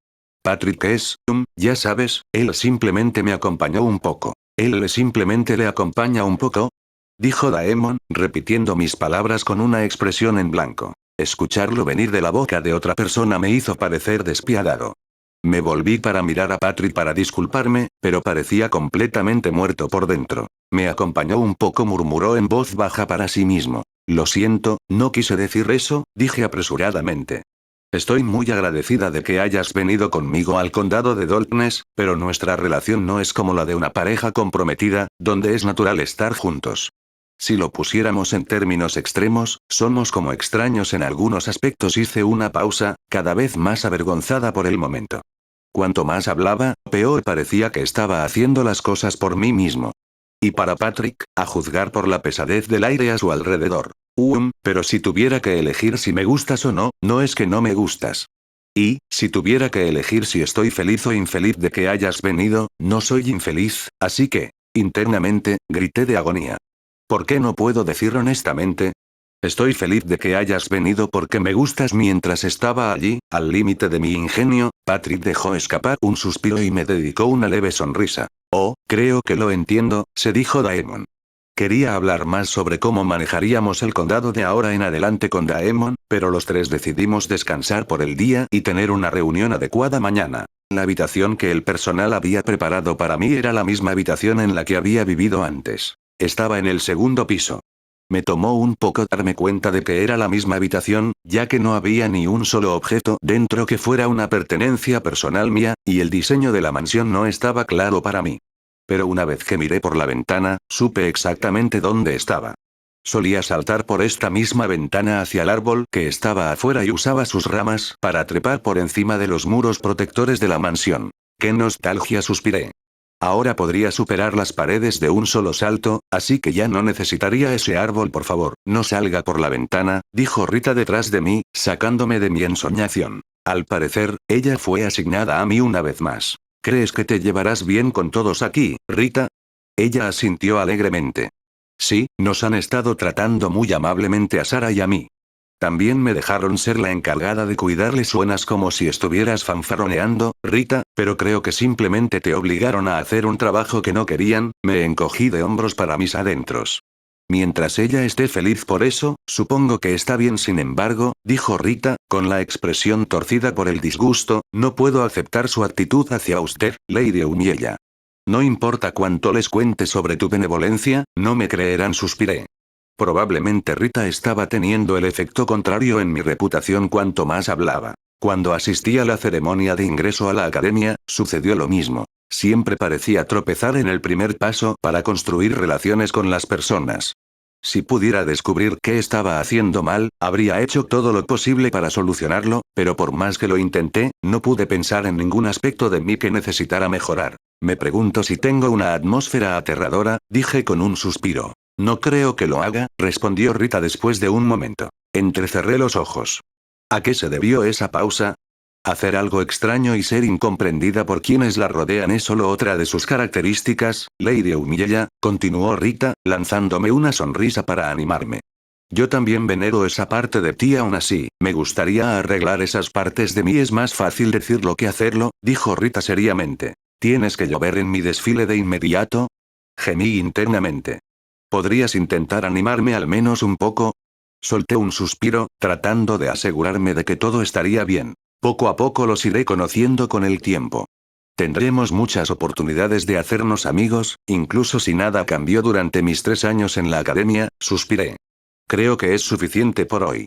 Patrick es, ya sabes, él simplemente me acompañó un poco. ¿Él simplemente le acompaña un poco? Dijo Daemon, repitiendo mis palabras con una expresión en blanco. Escucharlo venir de la boca de otra persona me hizo parecer despiadado. Me volví para mirar a Patrick para disculparme, pero parecía completamente muerto por dentro. Me acompañó un poco, murmuró en voz baja para sí mismo. Lo siento, no quise decir eso, dije apresuradamente. Estoy muy agradecida de que hayas venido conmigo al condado de Darkness, pero nuestra relación no es como la de una pareja comprometida, donde es natural estar juntos. Si lo pusiéramos en términos extremos, somos como extraños en algunos aspectos. Hice una pausa, cada vez más avergonzada por el momento. Cuanto más hablaba, peor parecía que estaba haciendo las cosas por mí mismo. Y para Patrick, a juzgar por la pesadez del aire a su alrededor. Pero si tuviera que elegir si me gustas o no, no es que no me gustas. Y, si tuviera que elegir si estoy feliz o infeliz de que hayas venido, no soy infeliz, así que, internamente, grité de agonía. ¿Por qué no puedo decir honestamente? Estoy feliz de que hayas venido porque me gustas. Mientras estaba allí, al límite de mi ingenio, Patrick dejó escapar un suspiro y me dedicó una leve sonrisa. Oh, creo que lo entiendo, se dijo Daemon. Quería hablar más sobre cómo manejaríamos el condado de ahora en adelante con Daemon, pero los tres decidimos descansar por el día y tener una reunión adecuada mañana. La habitación que el personal había preparado para mí era la misma habitación en la que había vivido antes. Estaba en el segundo piso. Me tomó un poco darme cuenta de que era la misma habitación, ya que no había ni un solo objeto dentro que fuera una pertenencia personal mía, y el diseño de la mansión no estaba claro para mí. Pero una vez que miré por la ventana, supe exactamente dónde estaba. Solía saltar por esta misma ventana hacia el árbol que estaba afuera y usaba sus ramas para trepar por encima de los muros protectores de la mansión. ¡Qué nostalgia!, suspiré. Ahora podría superar las paredes de un solo salto, así que ya no necesitaría ese árbol. Por favor, no salga por la ventana, dijo Rita detrás de mí, sacándome de mi ensoñación. Al parecer, ella fue asignada a mí una vez más. ¿Crees que te llevarás bien con todos aquí, Rita? Ella asintió alegremente. Sí, nos han estado tratando muy amablemente a Sara y a mí. También me dejaron ser la encargada de cuidarle. Suenas como si estuvieras fanfarroneando, Rita, pero creo que simplemente te obligaron a hacer un trabajo que no querían. Me encogí de hombros para mis adentros. Mientras ella esté feliz por eso, supongo que está bien. Sin embargo, dijo Rita, con la expresión torcida por el disgusto, no puedo aceptar su actitud hacia usted, Lady Uniella. No importa cuánto les cuente sobre tu benevolencia, no me creerán, suspiré. Probablemente Rita estaba teniendo el efecto contrario en mi reputación cuanto más hablaba. Cuando asistí a la ceremonia de ingreso a la academia, sucedió lo mismo. Siempre parecía tropezar en el primer paso para construir relaciones con las personas. Si pudiera descubrir qué estaba haciendo mal, habría hecho todo lo posible para solucionarlo, pero por más que lo intenté, no pude pensar en ningún aspecto de mí que necesitara mejorar. Me pregunto si tengo una atmósfera aterradora, dije con un suspiro. No creo que lo haga, respondió Rita después de un momento. Entrecerré los ojos. ¿A qué se debió esa pausa? Hacer algo extraño y ser incomprendida por quienes la rodean es solo otra de sus características, Lady Umiyella, continuó Rita, lanzándome una sonrisa para animarme. Yo también venero esa parte de ti. Aún así, me gustaría arreglar esas partes de mí. Es más fácil decirlo que hacerlo, dijo Rita seriamente. ¿Tienes que llover en mi desfile de inmediato? Gemí internamente. ¿Podrías intentar animarme al menos un poco? Solté un suspiro, tratando de asegurarme de que todo estaría bien. Poco a poco los iré conociendo con el tiempo. Tendremos muchas oportunidades de hacernos amigos, incluso si nada cambió durante mis 3 años en la academia, suspiré. Creo que es suficiente por hoy.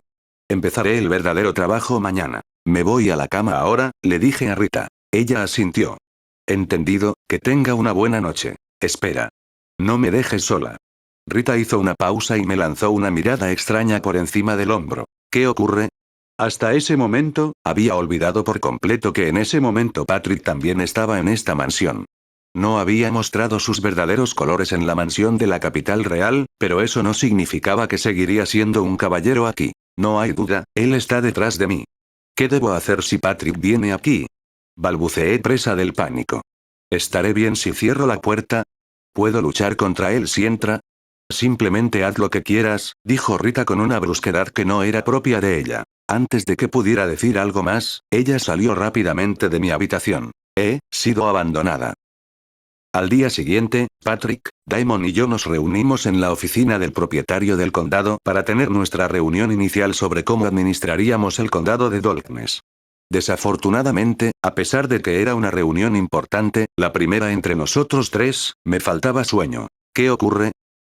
Empezaré el verdadero trabajo mañana. Me voy a la cama ahora, le dije a Rita. Ella asintió. Entendido, que tenga una buena noche. Espera. No me dejes sola. Rita hizo una pausa y me lanzó una mirada extraña por encima del hombro. ¿Qué ocurre? Hasta ese momento, había olvidado por completo que en ese momento Patrick también estaba en esta mansión. No había mostrado sus verdaderos colores en la mansión de la capital real, pero eso no significaba que seguiría siendo un caballero aquí. No hay duda, él está detrás de mí. ¿Qué debo hacer si Patrick viene aquí? Balbuceé presa del pánico. ¿Estaré bien si cierro la puerta? ¿Puedo luchar contra él si entra? Simplemente haz lo que quieras, dijo Rita con una brusquedad que no era propia de ella. Antes de que pudiera decir algo más, ella salió rápidamente de mi habitación. He sido abandonada. Al día siguiente, Patrick, Daemon y yo nos reunimos en la oficina del propietario del condado para tener nuestra reunión inicial sobre cómo administraríamos el condado de Darkness. Desafortunadamente, a pesar de que era una reunión importante, la primera entre nosotros tres, me faltaba sueño. ¿Qué ocurre?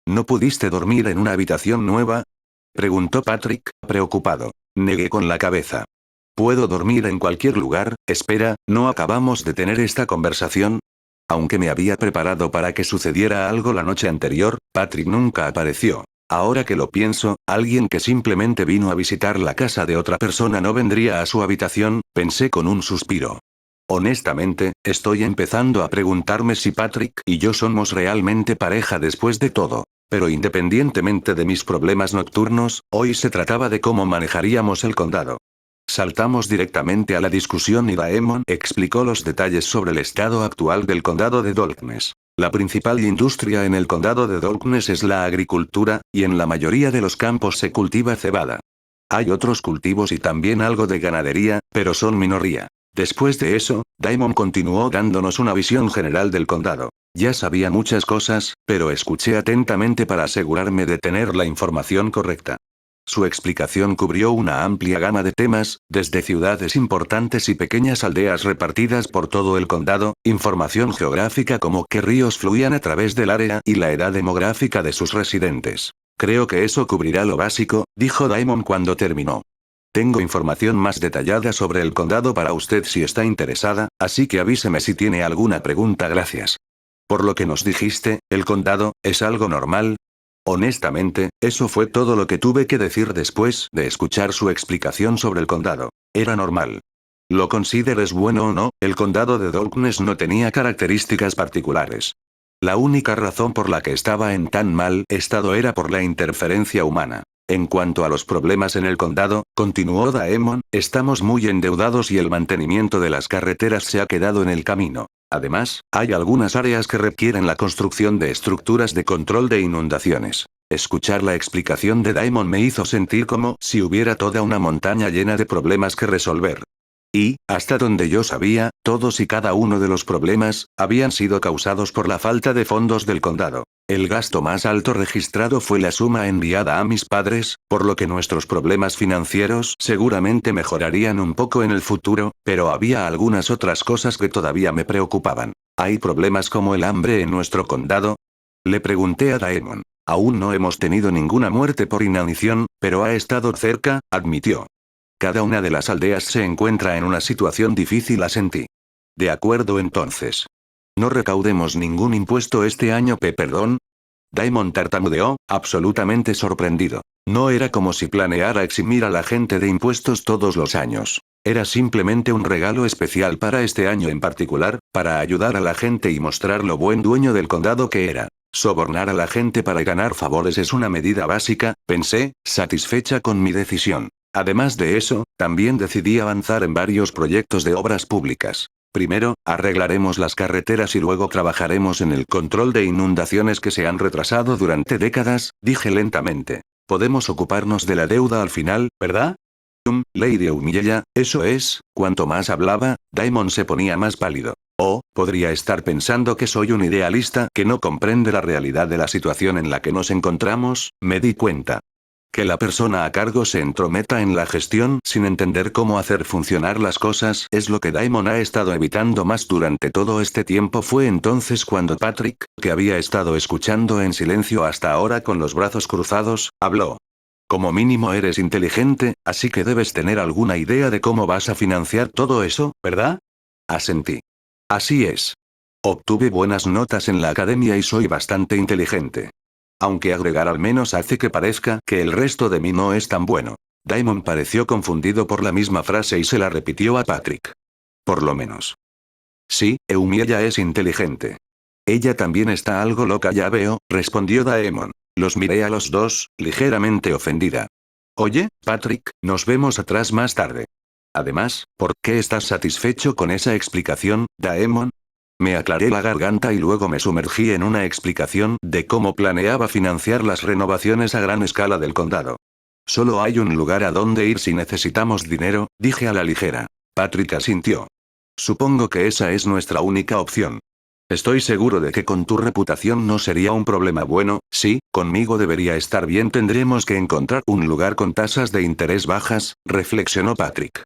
¿No pudiste dormir en una habitación nueva? Preguntó Patrick, preocupado. Negué con la cabeza. ¿Puedo dormir en cualquier lugar? Espera, ¿no acabamos de tener esta conversación? Aunque me había preparado para que sucediera algo la noche anterior, Patrick nunca apareció. Ahora que lo pienso, alguien que simplemente vino a visitar la casa de otra persona no vendría a su habitación, pensé con un suspiro. Honestamente, estoy empezando a preguntarme si Patrick y yo somos realmente pareja después de todo. Pero independientemente de mis problemas nocturnos, hoy se trataba de cómo manejaríamos el condado. Saltamos directamente a la discusión y Daemon explicó los detalles sobre el estado actual del condado de Darkness. La principal industria en el condado de Darkness es la agricultura, y en la mayoría de los campos se cultiva cebada. Hay otros cultivos y también algo de ganadería, pero son minoría. Después de eso, Daemon continuó dándonos una visión general del condado. Ya sabía muchas cosas, pero escuché atentamente para asegurarme de tener la información correcta. Su explicación cubrió una amplia gama de temas, desde ciudades importantes y pequeñas aldeas repartidas por todo el condado, información geográfica como qué ríos fluían a través del área y la edad demográfica de sus residentes. Creo que eso cubrirá lo básico, dijo Daemon cuando terminó. Tengo información más detallada sobre el condado para usted si está interesada, así que avíseme si tiene alguna pregunta. Gracias. Por lo que nos dijiste, el condado, ¿es algo normal? Honestamente, eso fue todo lo que tuve que decir después de escuchar su explicación sobre el condado. Era normal. Lo consideres bueno o no, el condado de Darkness no tenía características particulares. La única razón por la que estaba en tan mal estado era por la interferencia humana. En cuanto a los problemas en el condado, continuó Daemon, estamos muy endeudados y el mantenimiento de las carreteras se ha quedado en el camino. Además, hay algunas áreas que requieren la construcción de estructuras de control de inundaciones. Escuchar la explicación de Daemon me hizo sentir como si hubiera toda una montaña llena de problemas que resolver. Y, hasta donde yo sabía, todos y cada uno de los problemas habían sido causados por la falta de fondos del condado. El gasto más alto registrado fue la suma enviada a mis padres, por lo que nuestros problemas financieros seguramente mejorarían un poco en el futuro, pero había algunas otras cosas que todavía me preocupaban. ¿Hay problemas como el hambre en nuestro condado? Le pregunté a Daemon. Aún no hemos tenido ninguna muerte por inanición, pero ha estado cerca, admitió. Cada una de las aldeas se encuentra en una situación difícil, asentí. De acuerdo entonces. No recaudemos ningún impuesto este año, perdón. Daemon tartamudeó, absolutamente sorprendido. No era como si planeara eximir a la gente de impuestos todos los años. Era simplemente un regalo especial para este año en particular, para ayudar a la gente y mostrar lo buen dueño del condado que era. Sobornar a la gente para ganar favores es una medida básica, pensé, satisfecha con mi decisión. Además de eso, también decidí avanzar en varios proyectos de obras públicas. Primero, arreglaremos las carreteras y luego trabajaremos en el control de inundaciones que se han retrasado durante décadas, dije lentamente. Podemos ocuparnos de la deuda al final, ¿verdad? Lady Humilla, eso es. Cuanto más hablaba, Daemon se ponía más pálido. Oh, podría estar pensando que soy un idealista que no comprende la realidad de la situación en la que nos encontramos, me di cuenta. Que la persona a cargo se entrometa en la gestión sin entender cómo hacer funcionar las cosas es lo que Daemon ha estado evitando más durante todo este tiempo. Fue entonces cuando Patrick, que había estado escuchando en silencio hasta ahora con los brazos cruzados, habló. Como mínimo eres inteligente, así que debes tener alguna idea de cómo vas a financiar todo eso, ¿verdad? Asentí. Así es. Obtuve buenas notas en la academia y soy bastante inteligente. Aunque agregar al menos hace que parezca que el resto de mí no es tan bueno. Daemon pareció confundido por la misma frase y se la repitió a Patrick. Por lo menos. Sí, Eumiella es inteligente. Ella también está algo loca, ya veo, respondió Daemon. Los miré a los dos, ligeramente ofendida. Oye, Patrick, nos vemos atrás más tarde. Además, ¿por qué estás satisfecho con esa explicación, Daemon? Me aclaré la garganta y luego me sumergí en una explicación de cómo planeaba financiar las renovaciones a gran escala del condado. Solo hay un lugar a donde ir si necesitamos dinero, dije a la ligera. Patrick asintió. Supongo que esa es nuestra única opción. Estoy seguro de que con tu reputación no sería un problema. Bueno, sí, conmigo debería estar bien. Tendremos que encontrar un lugar con tasas de interés bajas, reflexionó Patrick.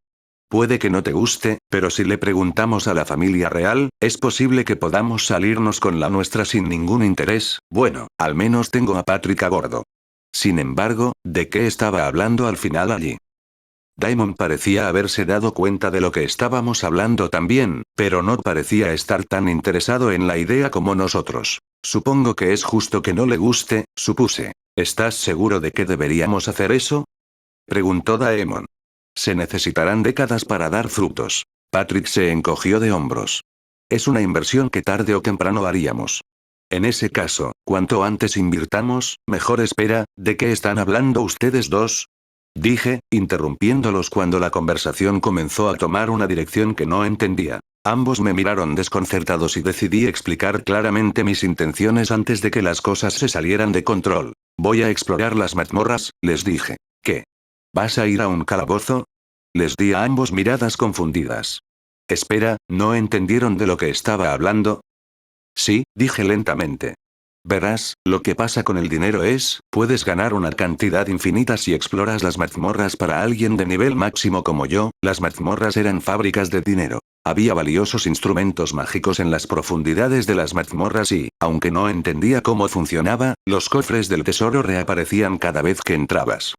Puede que no te guste, pero si le preguntamos a la familia real, es posible que podamos salirnos con la nuestra sin ningún interés. Bueno, al menos tengo a Patrick a bordo. Sin embargo, ¿de qué estaba hablando al final allí? Daemon parecía haberse dado cuenta de lo que estábamos hablando también, pero no parecía estar tan interesado en la idea como nosotros. Supongo que es justo que no le guste, supuse. ¿Estás seguro de que deberíamos hacer eso? Preguntó Daemon. Se necesitarán décadas para dar frutos. Patrick se encogió de hombros. Es una inversión que tarde o temprano haríamos. En ese caso, cuanto antes invirtamos, mejor. Espera, ¿de qué están hablando ustedes dos? Dije, interrumpiéndolos cuando la conversación comenzó a tomar una dirección que no entendía. Ambos me miraron desconcertados y decidí explicar claramente mis intenciones antes de que las cosas se salieran de control. Voy a explorar las mazmorras, les dije. ¿Qué? ¿Vas a ir a un calabozo? Les di a ambos miradas confundidas. Espera, ¿no entendieron de lo que estaba hablando? Sí, dije lentamente. Verás, lo que pasa con el dinero es, puedes ganar una cantidad infinita si exploras las mazmorras. Para alguien de nivel máximo como yo, las mazmorras eran fábricas de dinero. Había valiosos instrumentos mágicos en las profundidades de las mazmorras y, aunque no entendía cómo funcionaba, los cofres del tesoro reaparecían cada vez que entrabas.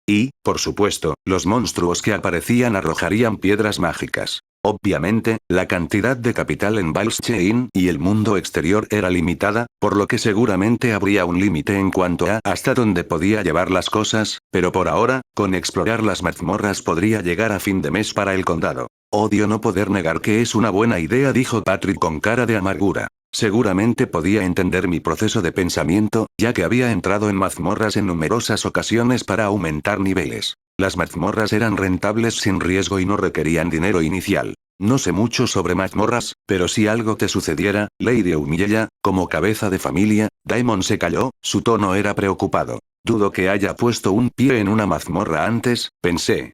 Y, por supuesto, los monstruos que aparecían arrojarían piedras mágicas. Obviamente, la cantidad de capital en Valsheim y el mundo exterior era limitada, por lo que seguramente habría un límite en cuanto a hasta dónde podía llevar las cosas, pero por ahora, con explorar las mazmorras podría llegar a fin de mes para el condado. Odio no poder negar que es una buena idea, dijo Patrick con cara de amargura. Seguramente podía entender mi proceso de pensamiento, ya que había entrado en mazmorras en numerosas ocasiones para aumentar niveles. Las mazmorras eran rentables sin riesgo y no requerían dinero inicial. No sé mucho sobre mazmorras, pero si algo te sucediera, Lady Eumilla, como cabeza de familia, Daemon se calló, su tono era preocupado. Dudo que haya puesto un pie en una mazmorra antes, pensé.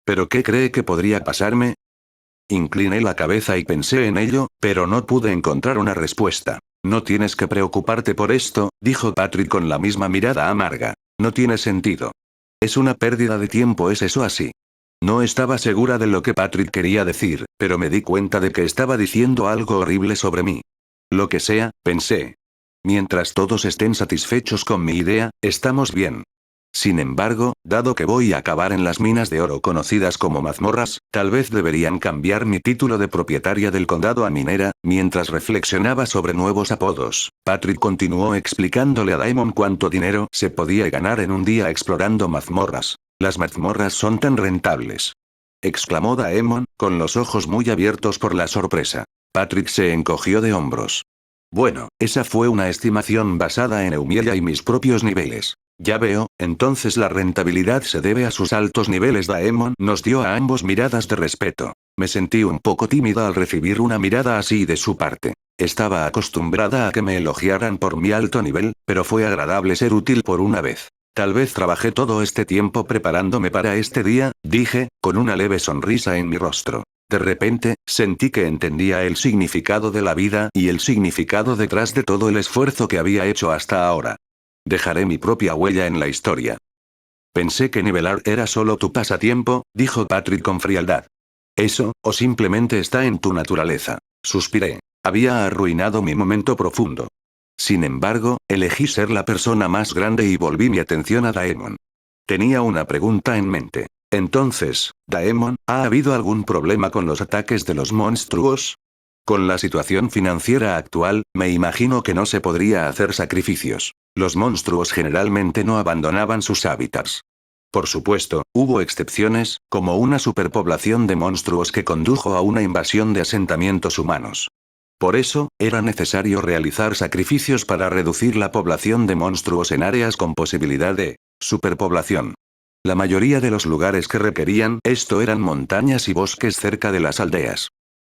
¿Pero qué cree que podría pasarme? Incliné la cabeza y pensé en ello, pero no pude encontrar una respuesta. No tienes que preocuparte por esto, dijo Patrick con la misma mirada amarga. No tiene sentido. Es una pérdida de tiempo, ¿es eso así? No estaba segura de lo que Patrick quería decir, pero me di cuenta de que estaba diciendo algo horrible sobre mí. Lo que sea, pensé. Mientras todos estén satisfechos con mi idea, estamos bien. Sin embargo, dado que voy a acabar en las minas de oro conocidas como mazmorras, tal vez deberían cambiar mi título de propietaria del condado a minera. Mientras reflexionaba sobre nuevos apodos, Patrick continuó explicándole a Daemon cuánto dinero se podía ganar en un día explorando mazmorras. Las mazmorras son tan rentables, exclamó Daemon, con los ojos muy abiertos por la sorpresa. Patrick se encogió de hombros. Bueno, esa fue una estimación basada en Eumilla y mis propios niveles. Ya veo, entonces la rentabilidad se debe a sus altos niveles. Daemon nos dio a ambos miradas de respeto. Me sentí un poco tímida al recibir una mirada así de su parte. Estaba acostumbrada a que me elogiaran por mi alto nivel, pero fue agradable ser útil por una vez. Tal vez trabajé todo este tiempo preparándome para este día, dije, con una leve sonrisa en mi rostro. De repente, sentí que entendía el significado de la vida y el significado detrás de todo el esfuerzo que había hecho hasta ahora. Dejaré mi propia huella en la historia. Pensé que nivelar era solo tu pasatiempo, dijo Patrick con frialdad. Eso, o simplemente está en tu naturaleza. Suspiré. Había arruinado mi momento profundo. Sin embargo, elegí ser la persona más grande y volví mi atención a Daemon. Tenía una pregunta en mente. Entonces, Daemon, ¿ha habido algún problema con los ataques de los monstruos? Con la situación financiera actual, me imagino que no se podría hacer sacrificios. Los monstruos generalmente no abandonaban sus hábitats. Por supuesto, hubo excepciones, como una superpoblación de monstruos que condujo a una invasión de asentamientos humanos. Por eso, era necesario realizar sacrificios para reducir la población de monstruos en áreas con posibilidad de superpoblación. La mayoría de los lugares que requerían esto eran montañas y bosques cerca de las aldeas.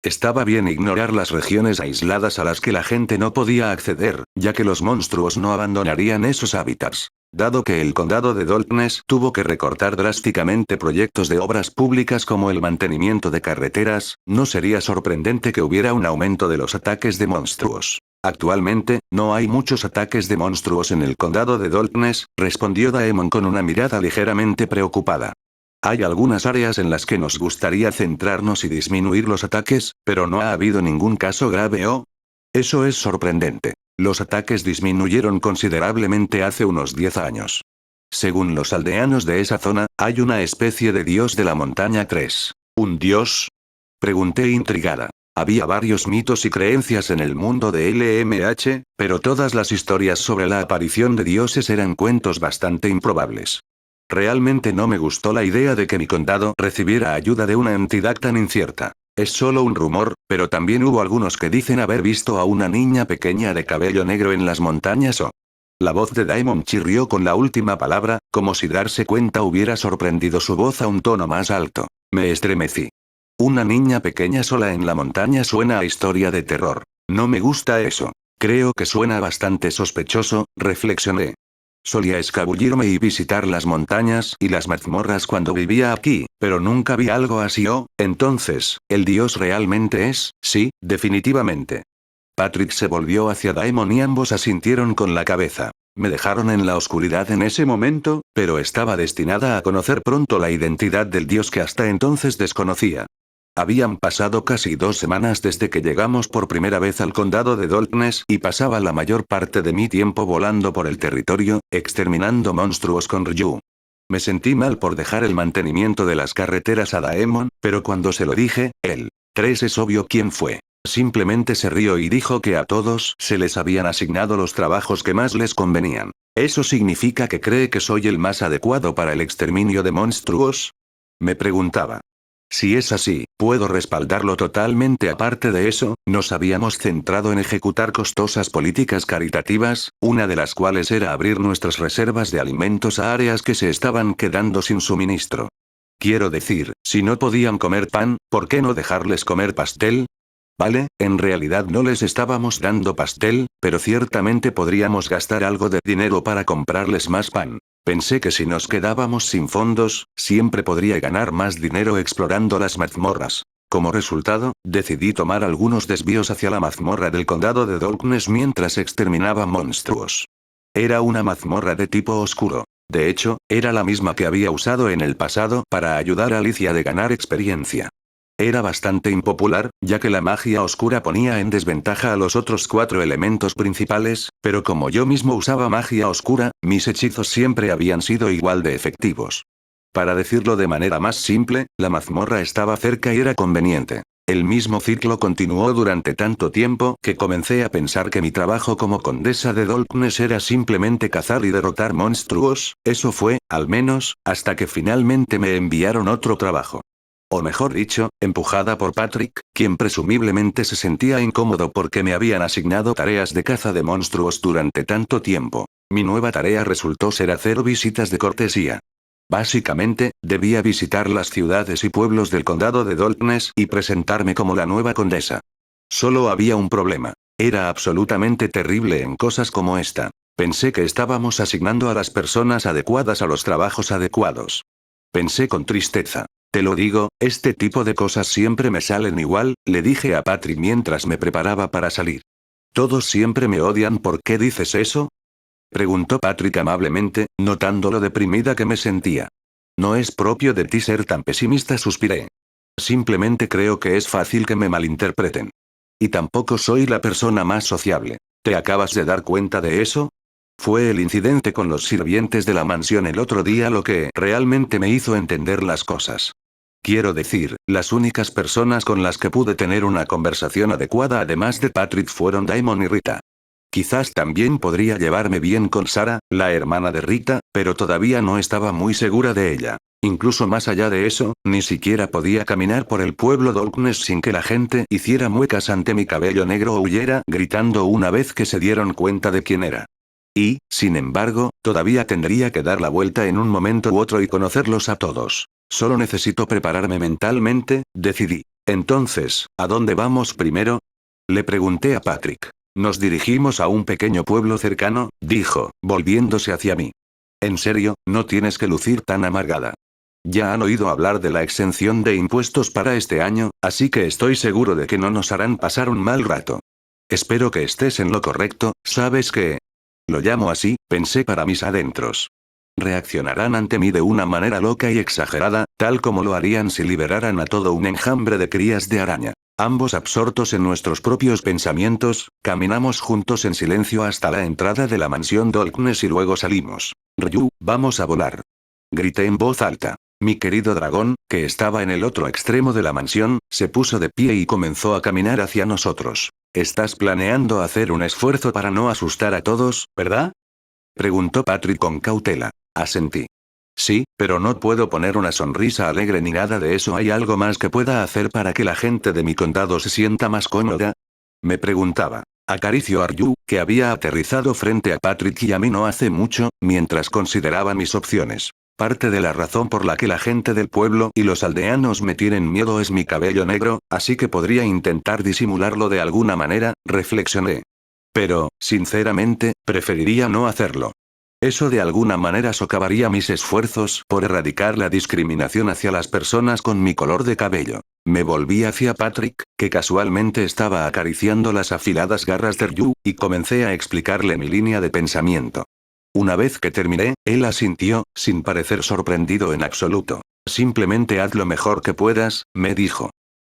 Estaba bien ignorar las regiones aisladas a las que la gente no podía acceder, ya que los monstruos no abandonarían esos hábitats. Dado que el condado de Darkness tuvo que recortar drásticamente proyectos de obras públicas como el mantenimiento de carreteras, no sería sorprendente que hubiera un aumento de los ataques de monstruos. Actualmente, no hay muchos ataques de monstruos en el condado de Darkness, respondió Daemon con una mirada ligeramente preocupada. Hay algunas áreas en las que nos gustaría centrarnos y disminuir los ataques, pero no ha habido ningún caso grave o... Eso es sorprendente. Los ataques disminuyeron considerablemente hace unos 10 años. Según los aldeanos de esa zona, hay una especie de dios de la montaña 3. ¿Un dios? Pregunté intrigada. Había varios mitos y creencias en el mundo de LMH, pero todas las historias sobre la aparición de dioses eran cuentos bastante improbables. Realmente no me gustó la idea de que mi condado recibiera ayuda de una entidad tan incierta. Es solo un rumor, pero también hubo algunos que dicen haber visto a una niña pequeña de cabello negro en las montañas o... La voz de Daemon chirrió con la última palabra, como si darse cuenta hubiera sorprendido su voz a un tono más alto. Me estremecí. Una niña pequeña sola en la montaña suena a historia de terror. No me gusta eso. Creo que suena bastante sospechoso, reflexioné. Solía escabullirme y visitar las montañas y las mazmorras cuando vivía aquí, pero nunca vi algo así entonces, ¿el dios realmente es? Sí, definitivamente. Patrick se volvió hacia Daemon y ambos asintieron con la cabeza. Me dejaron en la oscuridad en ese momento, pero estaba destinada a conocer pronto la identidad del dios que hasta entonces desconocía. Habían pasado casi 2 semanas desde que llegamos por primera vez al condado de Darkness y pasaba la mayor parte de mi tiempo volando por el territorio, exterminando monstruos con Ryu. Me sentí mal por dejar el mantenimiento de las carreteras a Daemon, pero cuando se lo dije, él. 3 es obvio quién fue. Simplemente se rió y dijo que a todos se les habían asignado los trabajos que más les convenían. ¿Eso significa que cree que soy el más adecuado para el exterminio de monstruos? Me preguntaba. Si es así, puedo respaldarlo totalmente. Aparte de eso, nos habíamos centrado en ejecutar costosas políticas caritativas, una de las cuales era abrir nuestras reservas de alimentos a áreas que se estaban quedando sin suministro. Quiero decir, si no podían comer pan, ¿por qué no dejarles comer pastel? Vale, en realidad no les estábamos dando pastel, pero ciertamente podríamos gastar algo de dinero para comprarles más pan. Pensé que si nos quedábamos sin fondos, siempre podría ganar más dinero explorando las mazmorras. Como resultado, decidí tomar algunos desvíos hacia la mazmorra del condado de Darkness mientras exterminaba monstruos. Era una mazmorra de tipo oscuro. De hecho, era la misma que había usado en el pasado para ayudar a Alicia de ganar experiencia. Era bastante impopular, ya que la magia oscura ponía en desventaja a los otros 4 elementos principales, pero como yo mismo usaba magia oscura, mis hechizos siempre habían sido igual de efectivos. Para decirlo de manera más simple, la mazmorra estaba cerca y era conveniente. El mismo ciclo continuó durante tanto tiempo que comencé a pensar que mi trabajo como condesa de Darkness era simplemente cazar y derrotar monstruos. Eso fue, al menos, hasta que finalmente me enviaron otro trabajo. O mejor dicho, empujada por Patrick, quien presumiblemente se sentía incómodo porque me habían asignado tareas de caza de monstruos durante tanto tiempo. Mi nueva tarea resultó ser hacer visitas de cortesía. Básicamente, debía visitar las ciudades y pueblos del condado de Darkness y presentarme como la nueva condesa. Solo había un problema. Era absolutamente terrible en cosas como esta. Pensé que estábamos asignando a las personas adecuadas a los trabajos adecuados. Pensé con tristeza. Te lo digo, este tipo de cosas siempre me salen igual, le dije a Patrick mientras me preparaba para salir. Todos siempre me odian. ¿Por qué dices eso? Preguntó Patrick amablemente, notando lo deprimida que me sentía. No es propio de ti ser tan pesimista, suspiré. Simplemente creo que es fácil que me malinterpreten. Y tampoco soy la persona más sociable. ¿Te acabas de dar cuenta de eso? Fue el incidente con los sirvientes de la mansión el otro día lo que realmente me hizo entender las cosas. Quiero decir, las únicas personas con las que pude tener una conversación adecuada además de Patrick fueron Daemon y Rita. Quizás también podría llevarme bien con Sara, la hermana de Rita, pero todavía no estaba muy segura de ella. Incluso más allá de eso, ni siquiera podía caminar por el pueblo Darkness sin que la gente hiciera muecas ante mi cabello negro o huyera gritando una vez que se dieron cuenta de quién era. Y, sin embargo, todavía tendría que dar la vuelta en un momento u otro y conocerlos a todos. Solo necesito prepararme mentalmente, decidí. Entonces, ¿a dónde vamos primero? Le pregunté a Patrick. Nos dirigimos a un pequeño pueblo cercano, dijo, volviéndose hacia mí. En serio, no tienes que lucir tan amargada. Ya han oído hablar de la exención de impuestos para este año, así que estoy seguro de que no nos harán pasar un mal rato. Espero que estés en lo correcto, ¿sabes qué? Lo llamo así, pensé para mis adentros. Reaccionarán ante mí de una manera loca y exagerada, tal como lo harían si liberaran a todo un enjambre de crías de araña. Ambos absortos en nuestros propios pensamientos, caminamos juntos en silencio hasta la entrada de la mansión Darkness y luego salimos. Ryu, vamos a volar. Grité en voz alta. Mi querido dragón, que estaba en el otro extremo de la mansión, se puso de pie y comenzó a caminar hacia nosotros. ¿Estás planeando hacer un esfuerzo para no asustar a todos, verdad? Preguntó Patrick con cautela. Asentí. Sí, pero no puedo poner una sonrisa alegre ni nada de eso. ¿Hay algo más que pueda hacer para que la gente de mi condado se sienta más cómoda? Me preguntaba. Acarició a Ryu, que había aterrizado frente a Patrick y a mí no hace mucho, mientras consideraba mis opciones. Parte de la razón por la que la gente del pueblo y los aldeanos me tienen miedo es mi cabello negro, así que podría intentar disimularlo de alguna manera, reflexioné. Pero, sinceramente, preferiría no hacerlo. Eso de alguna manera socavaría mis esfuerzos por erradicar la discriminación hacia las personas con mi color de cabello. Me volví hacia Patrick, que casualmente estaba acariciando las afiladas garras de Ryu, y comencé a explicarle mi línea de pensamiento. Una vez que terminé, él asintió, sin parecer sorprendido en absoluto. Simplemente haz lo mejor que puedas, me dijo.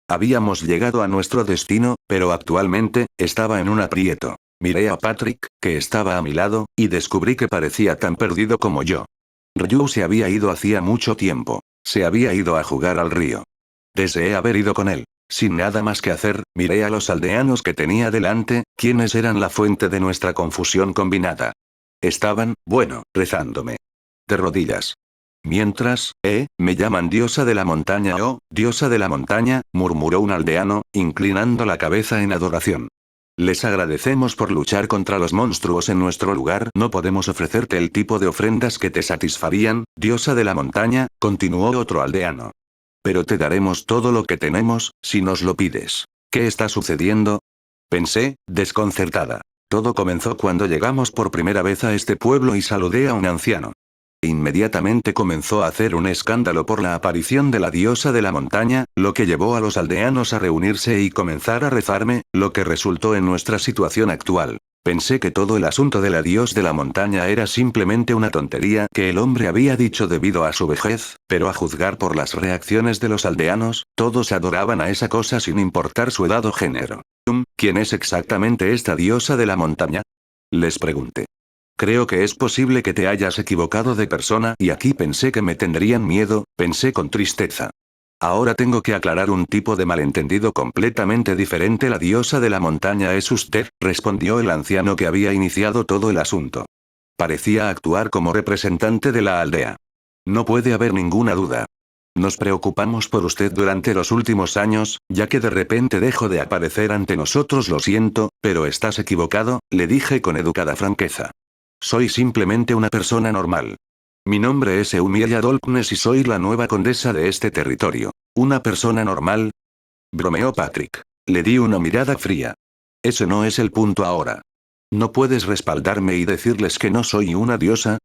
Habíamos llegado a nuestro destino, pero actualmente, estaba en un aprieto. Miré a Patrick, que estaba a mi lado, y descubrí que parecía tan perdido como yo. Ryu se había ido hacía mucho tiempo. Se había ido a jugar al río. Deseé haber ido con él. Sin nada más que hacer, miré a los aldeanos que tenía delante, quienes eran la fuente de nuestra confusión combinada. Estaban, bueno, rezándome. De rodillas. Mientras, me llaman diosa de la montaña diosa de la montaña, murmuró un aldeano, inclinando la cabeza en adoración. Les agradecemos por luchar contra los monstruos en nuestro lugar. No podemos ofrecerte el tipo de ofrendas que te satisfarían, diosa de la montaña, continuó otro aldeano. Pero te daremos todo lo que tenemos, si nos lo pides. ¿Qué está sucediendo? Pensé, desconcertada. Todo comenzó cuando llegamos por primera vez a este pueblo y saludé a un anciano. Inmediatamente comenzó a hacer un escándalo por la aparición de la diosa de la montaña, lo que llevó a los aldeanos a reunirse y comenzar a rezarme, lo que resultó en nuestra situación actual. Pensé que todo el asunto de la diosa de la montaña era simplemente una tontería que el hombre había dicho debido a su vejez, pero a juzgar por las reacciones de los aldeanos, todos adoraban a esa cosa sin importar su edad o género. ¿Quién es exactamente esta diosa de la montaña? Les pregunté. Creo que es posible que te hayas equivocado de persona y aquí pensé que me tendrían miedo, pensé con tristeza. Ahora tengo que aclarar un tipo de malentendido completamente diferente. La diosa de la montaña es usted, respondió el anciano que había iniciado todo el asunto. Parecía actuar como representante de la aldea. No puede haber ninguna duda. Nos preocupamos por usted durante los últimos años, ya que de repente dejó de aparecer ante nosotros. Lo siento, pero estás equivocado, le dije con educada franqueza. Soy simplemente una persona normal. Mi nombre es Eumiella Dolpnes y soy la nueva condesa de este territorio. ¿Una persona normal? Bromeó Patrick. Le di una mirada fría. Ese no es el punto ahora. ¿No puedes respaldarme y decirles que no soy una diosa?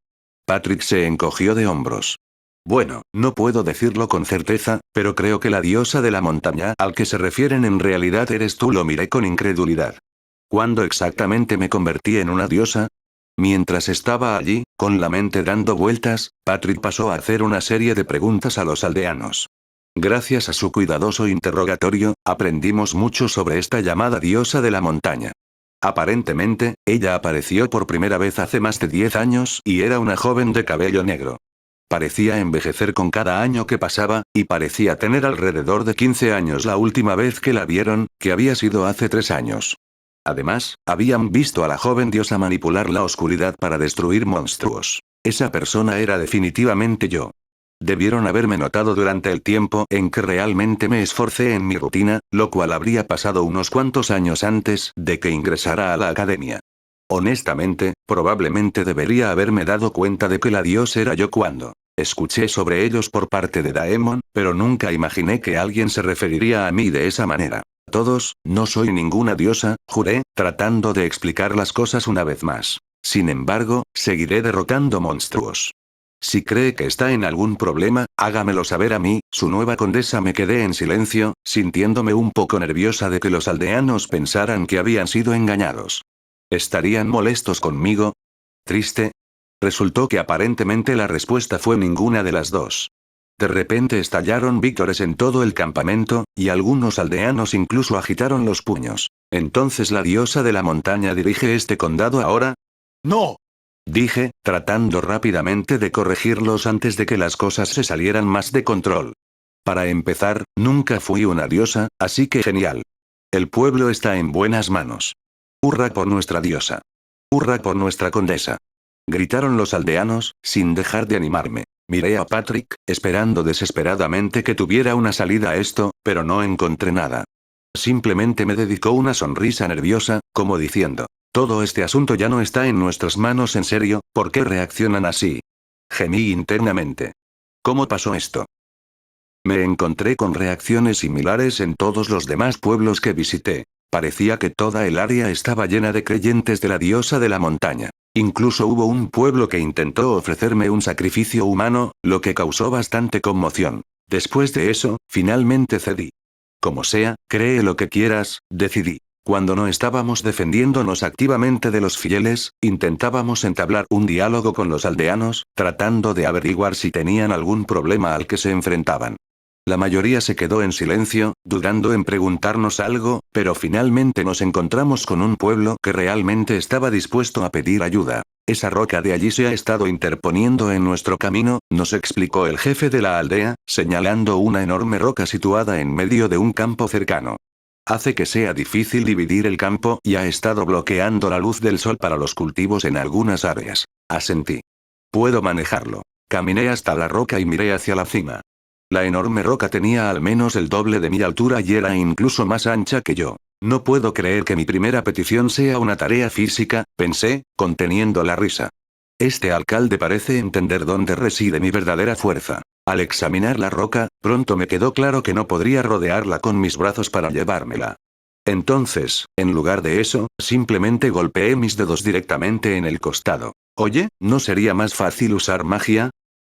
Patrick se encogió de hombros. Bueno, no puedo decirlo con certeza, pero creo que la diosa de la montaña al que se refieren en realidad eres tú. Lo miré con incredulidad. ¿Cuándo exactamente me convertí en una diosa? Mientras estaba allí, con la mente dando vueltas, Patrick pasó a hacer una serie de preguntas a los aldeanos. Gracias a su cuidadoso interrogatorio, aprendimos mucho sobre esta llamada diosa de la montaña. Aparentemente, ella apareció por primera vez hace más de 10 años y era una joven de cabello negro. Parecía envejecer con cada año que pasaba, y parecía tener alrededor de 15 años la última vez que la vieron, que había sido hace 3 años. Además, habían visto a la joven diosa manipular la oscuridad para destruir monstruos. Esa persona era definitivamente yo. Debieron haberme notado durante el tiempo en que realmente me esforcé en mi rutina, lo cual habría pasado unos cuantos años antes de que ingresara a la academia. Honestamente, probablemente debería haberme dado cuenta de que la diosa era yo cuando escuché sobre ellos por parte de Daemon, pero nunca imaginé que alguien se referiría a mí de esa manera. Todos, no soy ninguna diosa, juré, tratando de explicar las cosas una vez más. Sin embargo, seguiré derrotando monstruos. Si cree que está en algún problema, hágamelo saber a mí, su nueva condesa. Me quedé en silencio, sintiéndome un poco nerviosa de que los aldeanos pensaran que habían sido engañados. ¿Estarían molestos conmigo? ¿Triste? Resultó que aparentemente la respuesta fue ninguna de las dos. De repente estallaron vítores en todo el campamento, y algunos aldeanos incluso agitaron los puños. ¿Entonces la diosa de la montaña dirige este condado ahora? ¡No! Dije, tratando rápidamente de corregirlos antes de que las cosas se salieran más de control. Para empezar, nunca fui una diosa, así que genial. El pueblo está en buenas manos. ¡Hurra por nuestra diosa! ¡Hurra por nuestra condesa! Gritaron los aldeanos, sin dejar de animarme. Miré a Patrick, esperando desesperadamente que tuviera una salida a esto, pero no encontré nada. Simplemente me dedicó una sonrisa nerviosa, como diciendo, todo este asunto ya no está en nuestras manos en serio, ¿por qué reaccionan así? Gemí internamente. ¿Cómo pasó esto? Me encontré con reacciones similares en todos los demás pueblos que visité. Parecía que toda el área estaba llena de creyentes de la diosa de la montaña. Incluso hubo un pueblo que intentó ofrecerme un sacrificio humano, lo que causó bastante conmoción. Después de eso, finalmente cedí. Como sea, cree lo que quieras, decidí. Cuando no estábamos defendiéndonos activamente de los fieles, intentábamos entablar un diálogo con los aldeanos, tratando de averiguar si tenían algún problema al que se enfrentaban. La mayoría se quedó en silencio, dudando en preguntarnos algo, pero finalmente nos encontramos con un pueblo que realmente estaba dispuesto a pedir ayuda. Esa roca de allí se ha estado interponiendo en nuestro camino, nos explicó el jefe de la aldea, señalando una enorme roca situada en medio de un campo cercano. Hace que sea difícil dividir el campo y ha estado bloqueando la luz del sol para los cultivos en algunas áreas. Asentí. Puedo manejarlo. Caminé hasta la roca y miré hacia la cima. La enorme roca tenía al menos el doble de mi altura y era incluso más ancha que yo. No puedo creer que mi primera petición sea una tarea física, pensé, conteniendo la risa. Este alcalde parece entender dónde reside mi verdadera fuerza. Al examinar la roca, pronto me quedó claro que no podría rodearla con mis brazos para llevármela. Entonces, en lugar de eso, simplemente golpeé mis dedos directamente en el costado. Oye, ¿no sería más fácil usar magia?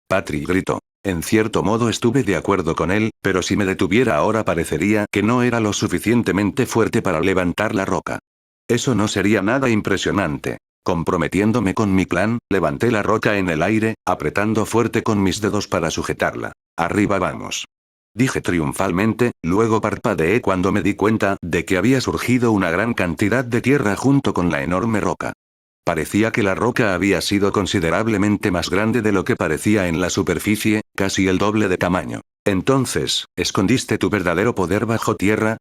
Patrick gritó. En cierto modo estuve de acuerdo con él, pero si me detuviera ahora parecería que no era lo suficientemente fuerte para levantar la roca. Eso no sería nada impresionante. Comprometiéndome con mi plan, levanté la roca en el aire, apretando fuerte con mis dedos para sujetarla. Arriba vamos. Dije triunfalmente, luego parpadeé cuando me di cuenta de que había surgido una gran cantidad de tierra junto con la enorme roca. Parecía que la roca había sido considerablemente más grande de lo que parecía en la superficie, casi el doble de tamaño. Entonces, ¿escondiste tu verdadero poder bajo tierra?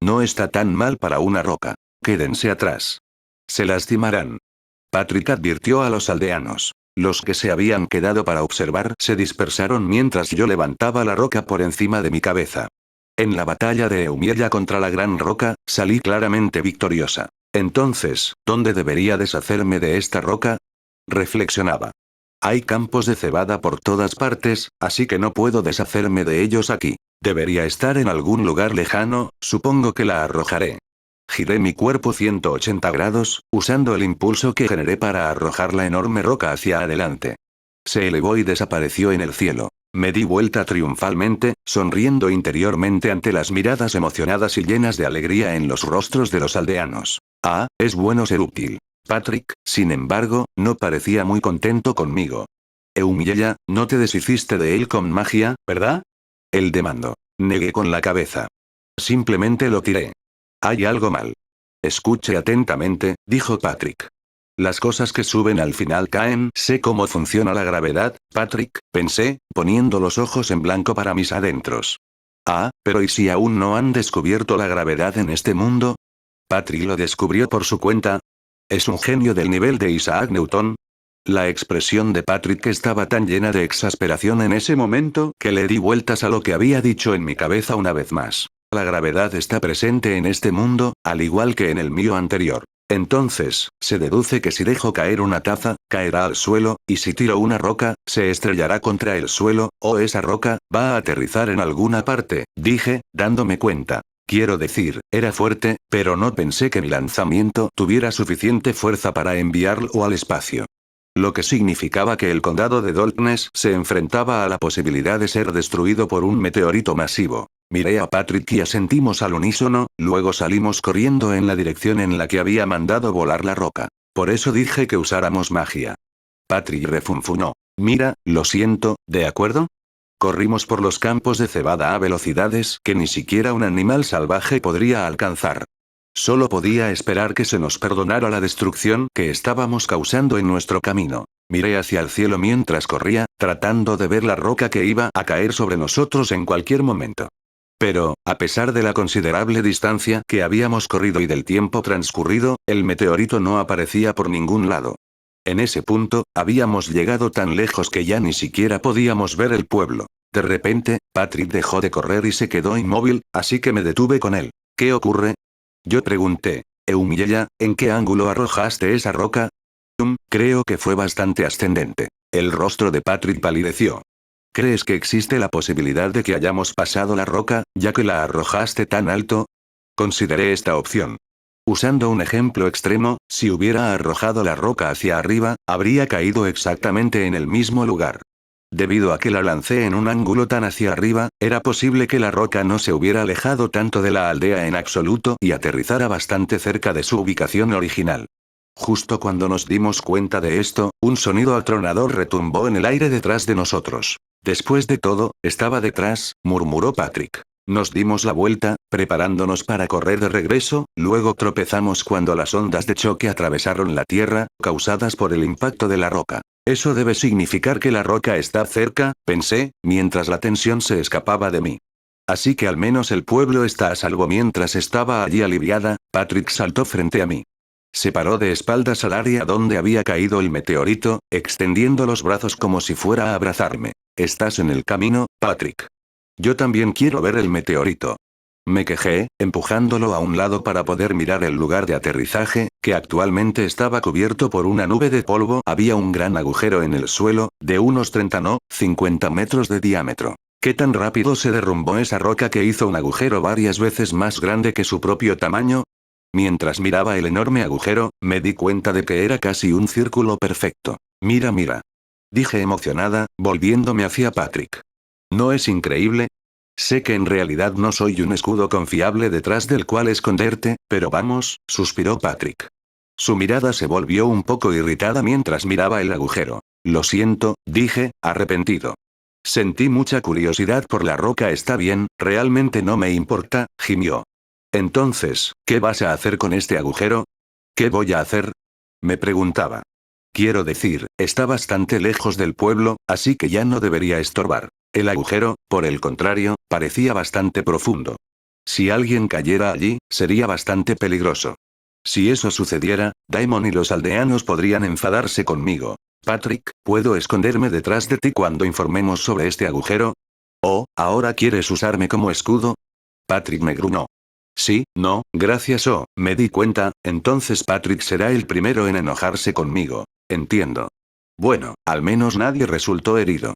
No está tan mal para una roca. Quédense atrás. Se lastimarán. Patrick advirtió a los aldeanos. Los que se habían quedado para observar se dispersaron mientras yo levantaba la roca por encima de mi cabeza. En la batalla de Eumiella contra la gran roca, salí claramente victoriosa. Entonces, ¿dónde debería deshacerme de esta roca? Reflexionaba. Hay campos de cebada por todas partes, así que no puedo deshacerme de ellos aquí. Debería estar en algún lugar lejano, supongo que la arrojaré. Giré mi cuerpo 180 grados, usando el impulso que generé para arrojar la enorme roca hacia adelante. Se elevó y desapareció en el cielo. Me di vuelta triunfalmente, sonriendo interiormente ante las miradas emocionadas y llenas de alegría en los rostros de los aldeanos. Es bueno ser útil. Patrick, sin embargo, no parecía muy contento conmigo. Eumiella, no te deshiciste de él con magia, ¿verdad? Él demandó. Negué con la cabeza. Simplemente lo tiré. Hay algo mal. Escuche atentamente, dijo Patrick. Las cosas que suben al final caen. Sé cómo funciona la gravedad, Patrick, pensé, poniendo los ojos en blanco para mis adentros. Pero ¿y si aún no han descubierto la gravedad en este mundo? Patrick lo descubrió por su cuenta. ¿Es un genio del nivel de Isaac Newton? La expresión de Patrick estaba tan llena de exasperación en ese momento que le di vueltas a lo que había dicho en mi cabeza una vez más. La gravedad está presente en este mundo, al igual que en el mío anterior. Entonces, se deduce que si dejo caer una taza, caerá al suelo, y si tiro una roca, se estrellará contra el suelo, o esa roca, va a aterrizar en alguna parte, dije, dándome cuenta. Quiero decir, era fuerte, pero no pensé que mi lanzamiento tuviera suficiente fuerza para enviarlo al espacio. Lo que significaba que el condado de Daltness se enfrentaba a la posibilidad de ser destruido por un meteorito masivo. Miré a Patrick y asentimos al unísono, luego salimos corriendo en la dirección en la que había mandado volar la roca. Por eso dije que usáramos magia. Patrick refunfuñó. Mira, lo siento, ¿de acuerdo? Corrimos por los campos de cebada a velocidades que ni siquiera un animal salvaje podría alcanzar. Solo podía esperar que se nos perdonara la destrucción que estábamos causando en nuestro camino. Miré hacia el cielo mientras corría, tratando de ver la roca que iba a caer sobre nosotros en cualquier momento. Pero, a pesar de la considerable distancia que habíamos corrido y del tiempo transcurrido, el meteorito no aparecía por ningún lado. En ese punto, habíamos llegado tan lejos que ya ni siquiera podíamos ver el pueblo. De repente, Patrick dejó de correr y se quedó inmóvil, así que me detuve con él. ¿Qué ocurre? Yo pregunté. Eumyella, ¿en qué ángulo arrojaste esa roca? Creo que fue bastante ascendente. El rostro de Patrick palideció. ¿Crees que existe la posibilidad de que hayamos pasado la roca, ya que la arrojaste tan alto? Consideré esta opción. Usando un ejemplo extremo, si hubiera arrojado la roca hacia arriba, habría caído exactamente en el mismo lugar. Debido a que la lancé en un ángulo tan hacia arriba, era posible que la roca no se hubiera alejado tanto de la aldea en absoluto y aterrizara bastante cerca de su ubicación original. Justo cuando nos dimos cuenta de esto, un sonido atronador retumbó en el aire detrás de nosotros. Después de todo, estaba detrás, murmuró Patrick. Nos dimos la vuelta, preparándonos para correr de regreso, luego tropezamos cuando las ondas de choque atravesaron la tierra, causadas por el impacto de la roca. Eso debe significar que la roca está cerca, pensé, mientras la tensión se escapaba de mí. Así que al menos el pueblo está a salvo. Mientras estaba allí aliviada, Patrick saltó frente a mí. Se paró de espaldas al área donde había caído el meteorito, extendiendo los brazos como si fuera a abrazarme. ¿Estás en el camino, Patrick? Yo también quiero ver el meteorito. Me quejé, empujándolo a un lado para poder mirar el lugar de aterrizaje, que actualmente estaba cubierto por una nube de polvo. Había un gran agujero en el suelo, de unos 50 metros de diámetro. ¿Qué tan rápido se derrumbó esa roca que hizo un agujero varias veces más grande que su propio tamaño? Mientras miraba el enorme agujero, me di cuenta de que era casi un círculo perfecto. Mira, mira. Dije emocionada, volviéndome hacia Patrick. ¿No es increíble? Sé que en realidad no soy un escudo confiable detrás del cual esconderte, pero vamos, suspiró Patrick. Su mirada se volvió un poco irritada mientras miraba el agujero. Lo siento, dije, arrepentido. Sentí mucha curiosidad por la roca. Está bien, realmente no me importa, gimió. Entonces, ¿qué vas a hacer con este agujero? ¿Qué voy a hacer? Me preguntaba. Quiero decir, está bastante lejos del pueblo, así que ya no debería estorbar. El agujero, por el contrario, parecía bastante profundo. Si alguien cayera allí, sería bastante peligroso. Si eso sucediera, Daemon y los aldeanos podrían enfadarse conmigo. Patrick, ¿puedo esconderme detrás de ti cuando informemos sobre este agujero? ¿Oh, ahora quieres usarme como escudo? Patrick me gruñó. Sí, no, gracias. Me di cuenta, entonces Patrick será el primero en enojarse conmigo. Entiendo. Bueno, al menos nadie resultó herido.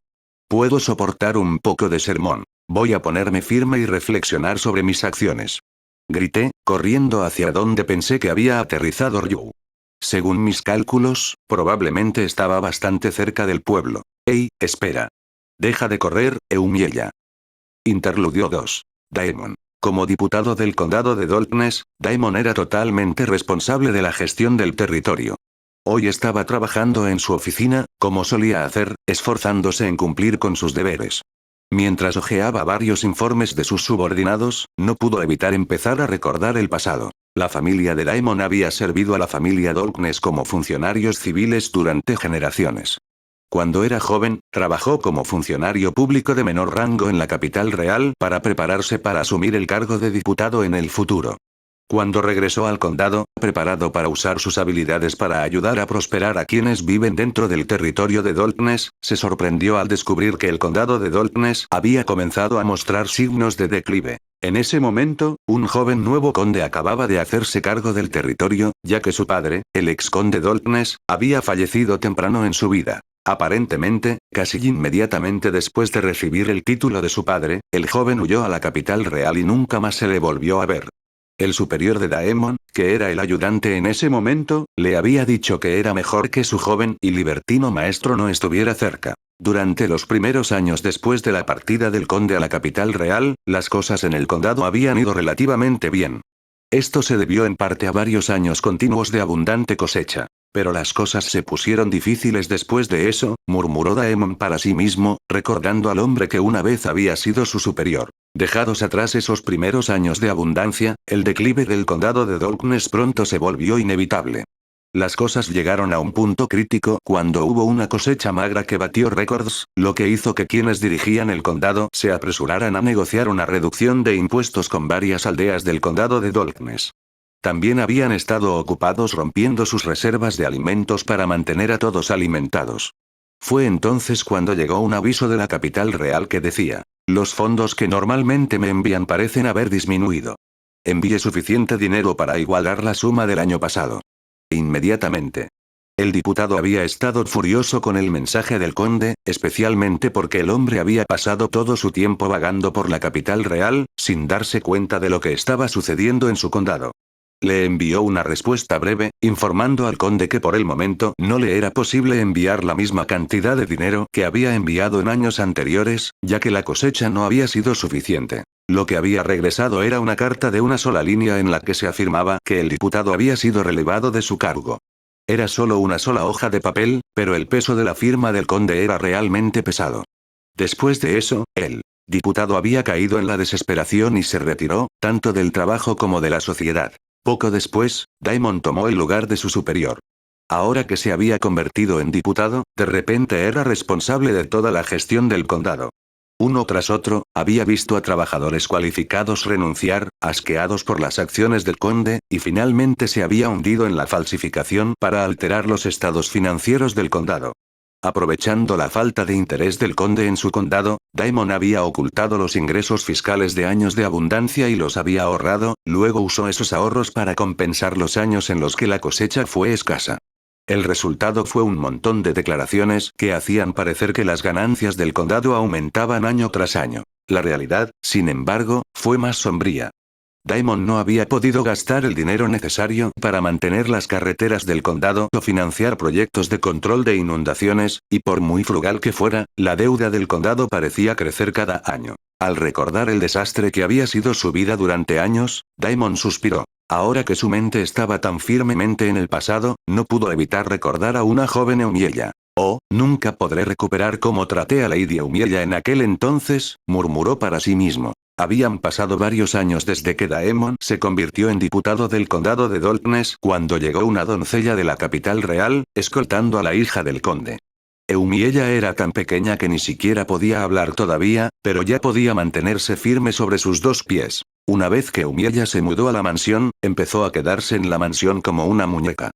Puedo soportar un poco de sermón. Voy a ponerme firme y reflexionar sobre mis acciones. Grité, corriendo hacia donde pensé que había aterrizado Ryu. Según mis cálculos, probablemente estaba bastante cerca del pueblo. ¡Ey, espera! Deja de correr, Eumyella. Interludio 2. Daemon. Como diputado del condado de Darkness, Daemon era totalmente responsable de la gestión del territorio. Hoy estaba trabajando en su oficina, como solía hacer, esforzándose en cumplir con sus deberes. Mientras hojeaba varios informes de sus subordinados, no pudo evitar empezar a recordar el pasado. La familia de Daemon había servido a la familia Darkness como funcionarios civiles durante generaciones. Cuando era joven, trabajó como funcionario público de menor rango en la capital real para prepararse para asumir el cargo de diputado en el futuro. Cuando regresó al condado, preparado para usar sus habilidades para ayudar a prosperar a quienes viven dentro del territorio de Darkness, se sorprendió al descubrir que el condado de Darkness había comenzado a mostrar signos de declive. En ese momento, un joven nuevo conde acababa de hacerse cargo del territorio, ya que su padre, el ex conde Darkness, había fallecido temprano en su vida. Aparentemente, casi inmediatamente después de recibir el título de su padre, el joven huyó a la capital real y nunca más se le volvió a ver. El superior de Daemon, que era el ayudante en ese momento, le había dicho que era mejor que su joven y libertino maestro no estuviera cerca. Durante los primeros años después de la partida del conde a la capital real, las cosas en el condado habían ido relativamente bien. Esto se debió en parte a varios años continuos de abundante cosecha. Pero las cosas se pusieron difíciles después de eso, murmuró Daemon para sí mismo, recordando al hombre que una vez había sido su superior. Dejados atrás esos primeros años de abundancia, el declive del condado de Darkness pronto se volvió inevitable. Las cosas llegaron a un punto crítico cuando hubo una cosecha magra que batió récords, lo que hizo que quienes dirigían el condado se apresuraran a negociar una reducción de impuestos con varias aldeas del condado de Darkness. También habían estado ocupados rompiendo sus reservas de alimentos para mantener a todos alimentados. Fue entonces cuando llegó un aviso de la capital real que decía: los fondos que normalmente me envían parecen haber disminuido. Envíe suficiente dinero para igualar la suma del año pasado. Inmediatamente. El diputado había estado furioso con el mensaje del conde, especialmente porque el hombre había pasado todo su tiempo vagando por la capital real, sin darse cuenta de lo que estaba sucediendo en su condado. Le envió una respuesta breve, informando al conde que por el momento no le era posible enviar la misma cantidad de dinero que había enviado en años anteriores, ya que la cosecha no había sido suficiente. Lo que había regresado era una carta de una sola línea en la que se afirmaba que el diputado había sido relevado de su cargo. Era solo una sola hoja de papel, pero el peso de la firma del conde era realmente pesado. Después de eso, el diputado había caído en la desesperación y se retiró, tanto del trabajo como de la sociedad. Poco después, Daimon tomó el lugar de su superior. Ahora que se había convertido en diputado, de repente era responsable de toda la gestión del condado. Uno tras otro, había visto a trabajadores cualificados renunciar, asqueados por las acciones del conde, y finalmente se había hundido en la falsificación para alterar los estados financieros del condado. Aprovechando la falta de interés del conde en su condado, Daimon había ocultado los ingresos fiscales de años de abundancia y los había ahorrado, luego usó esos ahorros para compensar los años en los que la cosecha fue escasa. El resultado fue un montón de declaraciones que hacían parecer que las ganancias del condado aumentaban año tras año. La realidad, sin embargo, fue más sombría. Daimon no había podido gastar el dinero necesario para mantener las carreteras del condado o financiar proyectos de control de inundaciones, y por muy frugal que fuera, la deuda del condado parecía crecer cada año. Al recordar el desastre que había sido su vida durante años, Daimon suspiró. Ahora que su mente estaba tan firmemente en el pasado, no pudo evitar recordar a una joven Eumiella. Oh, nunca podré recuperar cómo traté a Lady Eumiella en aquel entonces, murmuró para sí mismo. Habían pasado varios años desde que Daemon se convirtió en diputado del condado de Darkness cuando llegó una doncella de la capital real, escoltando a la hija del conde. Eumiella era tan pequeña que ni siquiera podía hablar todavía, pero ya podía mantenerse firme sobre sus dos pies. Una vez que Eumiella se mudó a la mansión, empezó a quedarse en la mansión como una muñeca.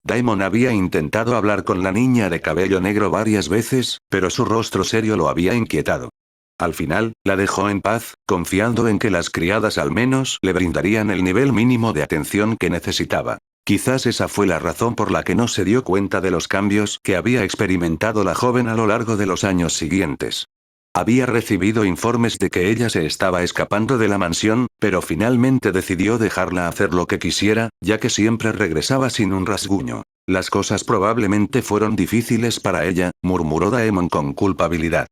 Daimon había intentado hablar con la niña de cabello negro varias veces, pero su rostro serio lo había inquietado. Al final, la dejó en paz, confiando en que las criadas al menos le brindarían el nivel mínimo de atención que necesitaba. Quizás esa fue la razón por la que no se dio cuenta de los cambios que había experimentado la joven a lo largo de los años siguientes. Había recibido informes de que ella se estaba escapando de la mansión, pero finalmente decidió dejarla hacer lo que quisiera, ya que siempre regresaba sin un rasguño. Las cosas probablemente fueron difíciles para ella, murmuró Daemon con culpabilidad.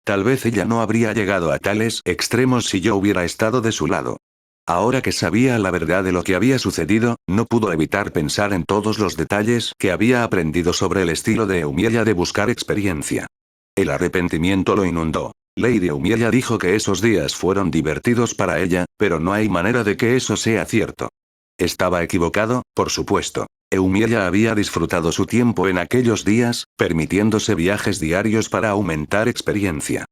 Tal vez ella no habría llegado a tales extremos si yo hubiera estado de su lado. Ahora que sabía la verdad de lo que había sucedido, no pudo evitar pensar en todos los detalles que había aprendido sobre el estilo de Eumiella de buscar experiencia. El arrepentimiento lo inundó. Lady Eumiella dijo que esos días fueron divertidos para ella, pero no hay manera de que eso sea cierto. Estaba equivocado, por supuesto. Eumiella había disfrutado su tiempo en aquellos días, permitiéndose viajes diarios para aumentar experiencia.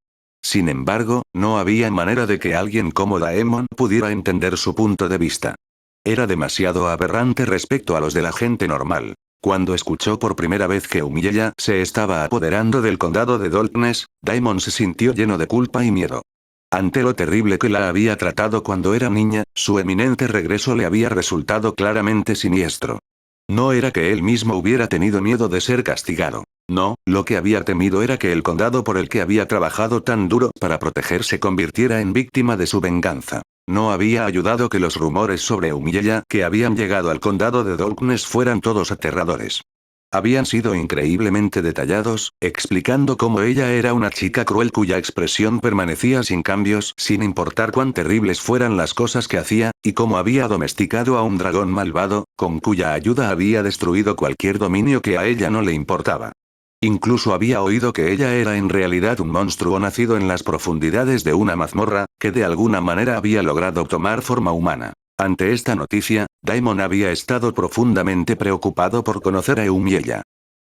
Sin embargo, no había manera de que alguien como Daemon pudiera entender su punto de vista. Era demasiado aberrante respecto a los de la gente normal. Cuando escuchó por primera vez que Eumiella se estaba apoderando del condado de Darkness, Daemon se sintió lleno de culpa y miedo. Ante lo terrible que la había tratado cuando era niña, su eminente regreso le había resultado claramente siniestro. No era que él mismo hubiera tenido miedo de ser castigado. No, lo que había temido era que el condado por el que había trabajado tan duro para proteger se convirtiera en víctima de su venganza. No había ayudado que los rumores sobre Eumiella que habían llegado al condado de Darkness fueran todos aterradores. Habían sido increíblemente detallados, explicando cómo ella era una chica cruel cuya expresión permanecía sin cambios sin importar cuán terribles fueran las cosas que hacía, y cómo había domesticado a un dragón malvado, con cuya ayuda había destruido cualquier dominio que a ella no le importaba. Incluso había oído que ella era en realidad un monstruo nacido en las profundidades de una mazmorra, que de alguna manera había logrado tomar forma humana. Ante esta noticia, Daimon había estado profundamente preocupado por conocer a Eumiella.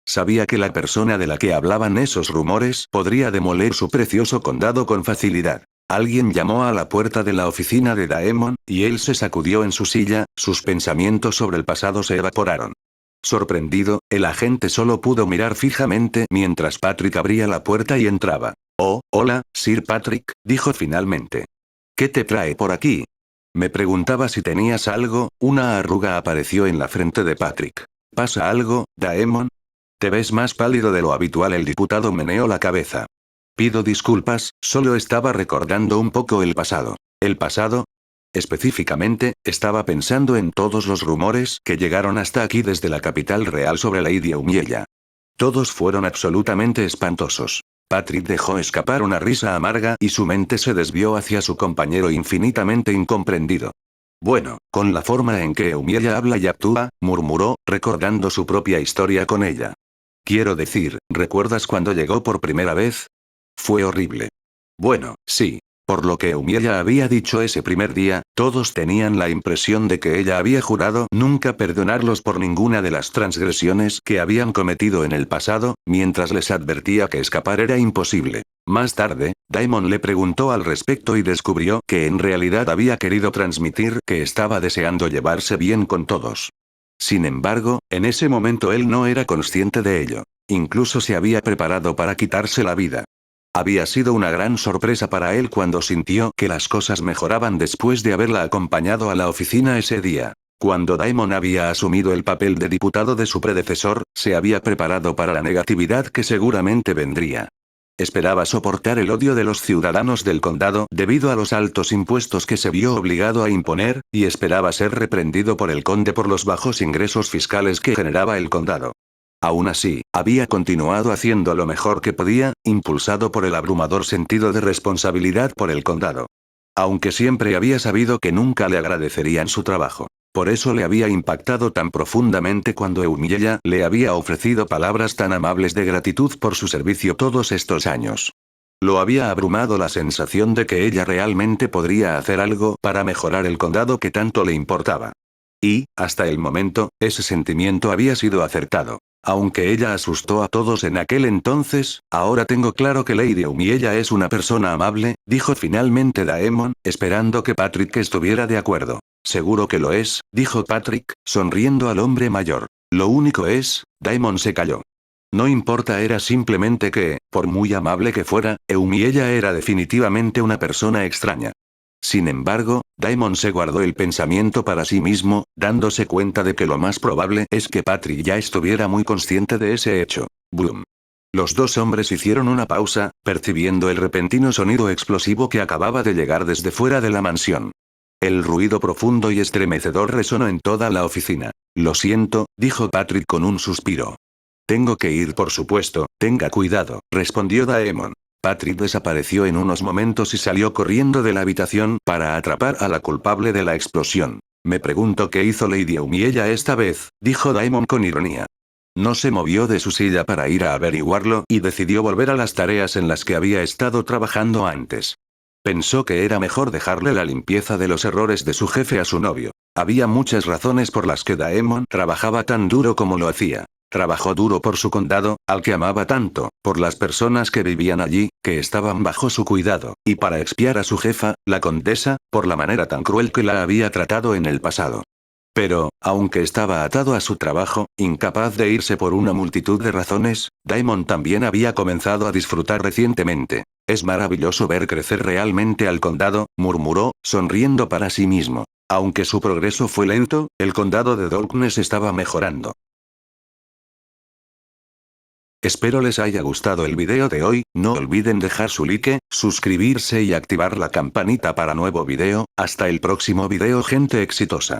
Sabía que la persona de la que hablaban esos rumores podría demoler su precioso condado con facilidad. Alguien llamó a la puerta de la oficina de Daemon, y él se sacudió en su silla, sus pensamientos sobre el pasado se evaporaron. Sorprendido, el agente solo pudo mirar fijamente mientras Patrick abría la puerta y entraba. «Oh, hola, Sir Patrick», dijo finalmente. «¿Qué te trae por aquí?» Me preguntaba si tenías algo. Una arruga apareció en la frente de Patrick. «¿Pasa algo, Daemon? Te ves más pálido de lo habitual». El diputado meneó la cabeza. «Pido disculpas, solo estaba recordando un poco el pasado». ¿El pasado? Específicamente, estaba pensando en todos los rumores que llegaron hasta aquí desde la capital real sobre Lady Eumiella. Todos fueron absolutamente espantosos. Patrick dejó escapar una risa amarga y su mente se desvió hacia su compañero infinitamente incomprendido. «Bueno, con la forma en que Eumiella habla y actúa», murmuró, recordando su propia historia con ella. «Quiero decir, ¿recuerdas cuando llegó por primera vez? Fue horrible». «Bueno, sí. Por lo que Eumiella había dicho ese primer día, todos tenían la impresión de que ella había jurado nunca perdonarlos por ninguna de las transgresiones que habían cometido en el pasado, mientras les advertía que escapar era imposible. Más tarde, Daemon le preguntó al respecto y descubrió que en realidad había querido transmitir que estaba deseando llevarse bien con todos. Sin embargo, en ese momento él no era consciente de ello. Incluso se había preparado para quitarse la vida. Había sido una gran sorpresa para él cuando sintió que las cosas mejoraban después de haberla acompañado a la oficina ese día. Cuando Daemon había asumido el papel de diputado de su predecesor, se había preparado para la negatividad que seguramente vendría. Esperaba soportar el odio de los ciudadanos del condado debido a los altos impuestos que se vio obligado a imponer, y esperaba ser reprendido por el conde por los bajos ingresos fiscales que generaba el condado. Aún así, había continuado haciendo lo mejor que podía, impulsado por el abrumador sentido de responsabilidad por el condado. Aunque siempre había sabido que nunca le agradecerían su trabajo. Por eso le había impactado tan profundamente cuando Eumiella le había ofrecido palabras tan amables de gratitud por su servicio todos estos años. Lo había abrumado la sensación de que ella realmente podría hacer algo para mejorar el condado que tanto le importaba. Y, hasta el momento, ese sentimiento había sido acertado. Aunque ella asustó a todos en aquel entonces, ahora tengo claro que Lady Eumiella es una persona amable, dijo finalmente Daemon, esperando que Patrick estuviera de acuerdo. «Seguro que lo es», dijo Patrick, sonriendo al hombre mayor. «Lo único es», Daemon se calló. No importa, era simplemente que, por muy amable que fuera, Eumiella era definitivamente una persona extraña. Sin embargo, Daemon se guardó el pensamiento para sí mismo, dándose cuenta de que lo más probable es que Patrick ya estuviera muy consciente de ese hecho. Boom. Los dos hombres hicieron una pausa, percibiendo el repentino sonido explosivo que acababa de llegar desde fuera de la mansión. El ruido profundo y estremecedor resonó en toda la oficina. «Lo siento», dijo Patrick con un suspiro. «Tengo que ir, por supuesto, tenga cuidado», respondió Daemon. Patrick desapareció en unos momentos y salió corriendo de la habitación para atrapar a la culpable de la explosión. «Me pregunto qué hizo Lady Eumiella esta vez», dijo Daemon con ironía. No se movió de su silla para ir a averiguarlo y decidió volver a las tareas en las que había estado trabajando antes. Pensó que era mejor dejarle la limpieza de los errores de su jefe a su novio. Había muchas razones por las que Daemon trabajaba tan duro como lo hacía. Trabajó duro por su condado, al que amaba tanto, por las personas que vivían allí, que estaban bajo su cuidado, y para expiar a su jefa, la condesa, por la manera tan cruel que la había tratado en el pasado. Pero, aunque estaba atado a su trabajo, incapaz de irse por una multitud de razones, Daemon también había comenzado a disfrutar recientemente. «Es maravilloso ver crecer realmente al condado», murmuró, sonriendo para sí mismo. Aunque su progreso fue lento, el condado de Darkness estaba mejorando. Espero les haya gustado el video de hoy, no olviden dejar su like, suscribirse y activar la campanita para nuevo video. Hasta el próximo video, gente exitosa.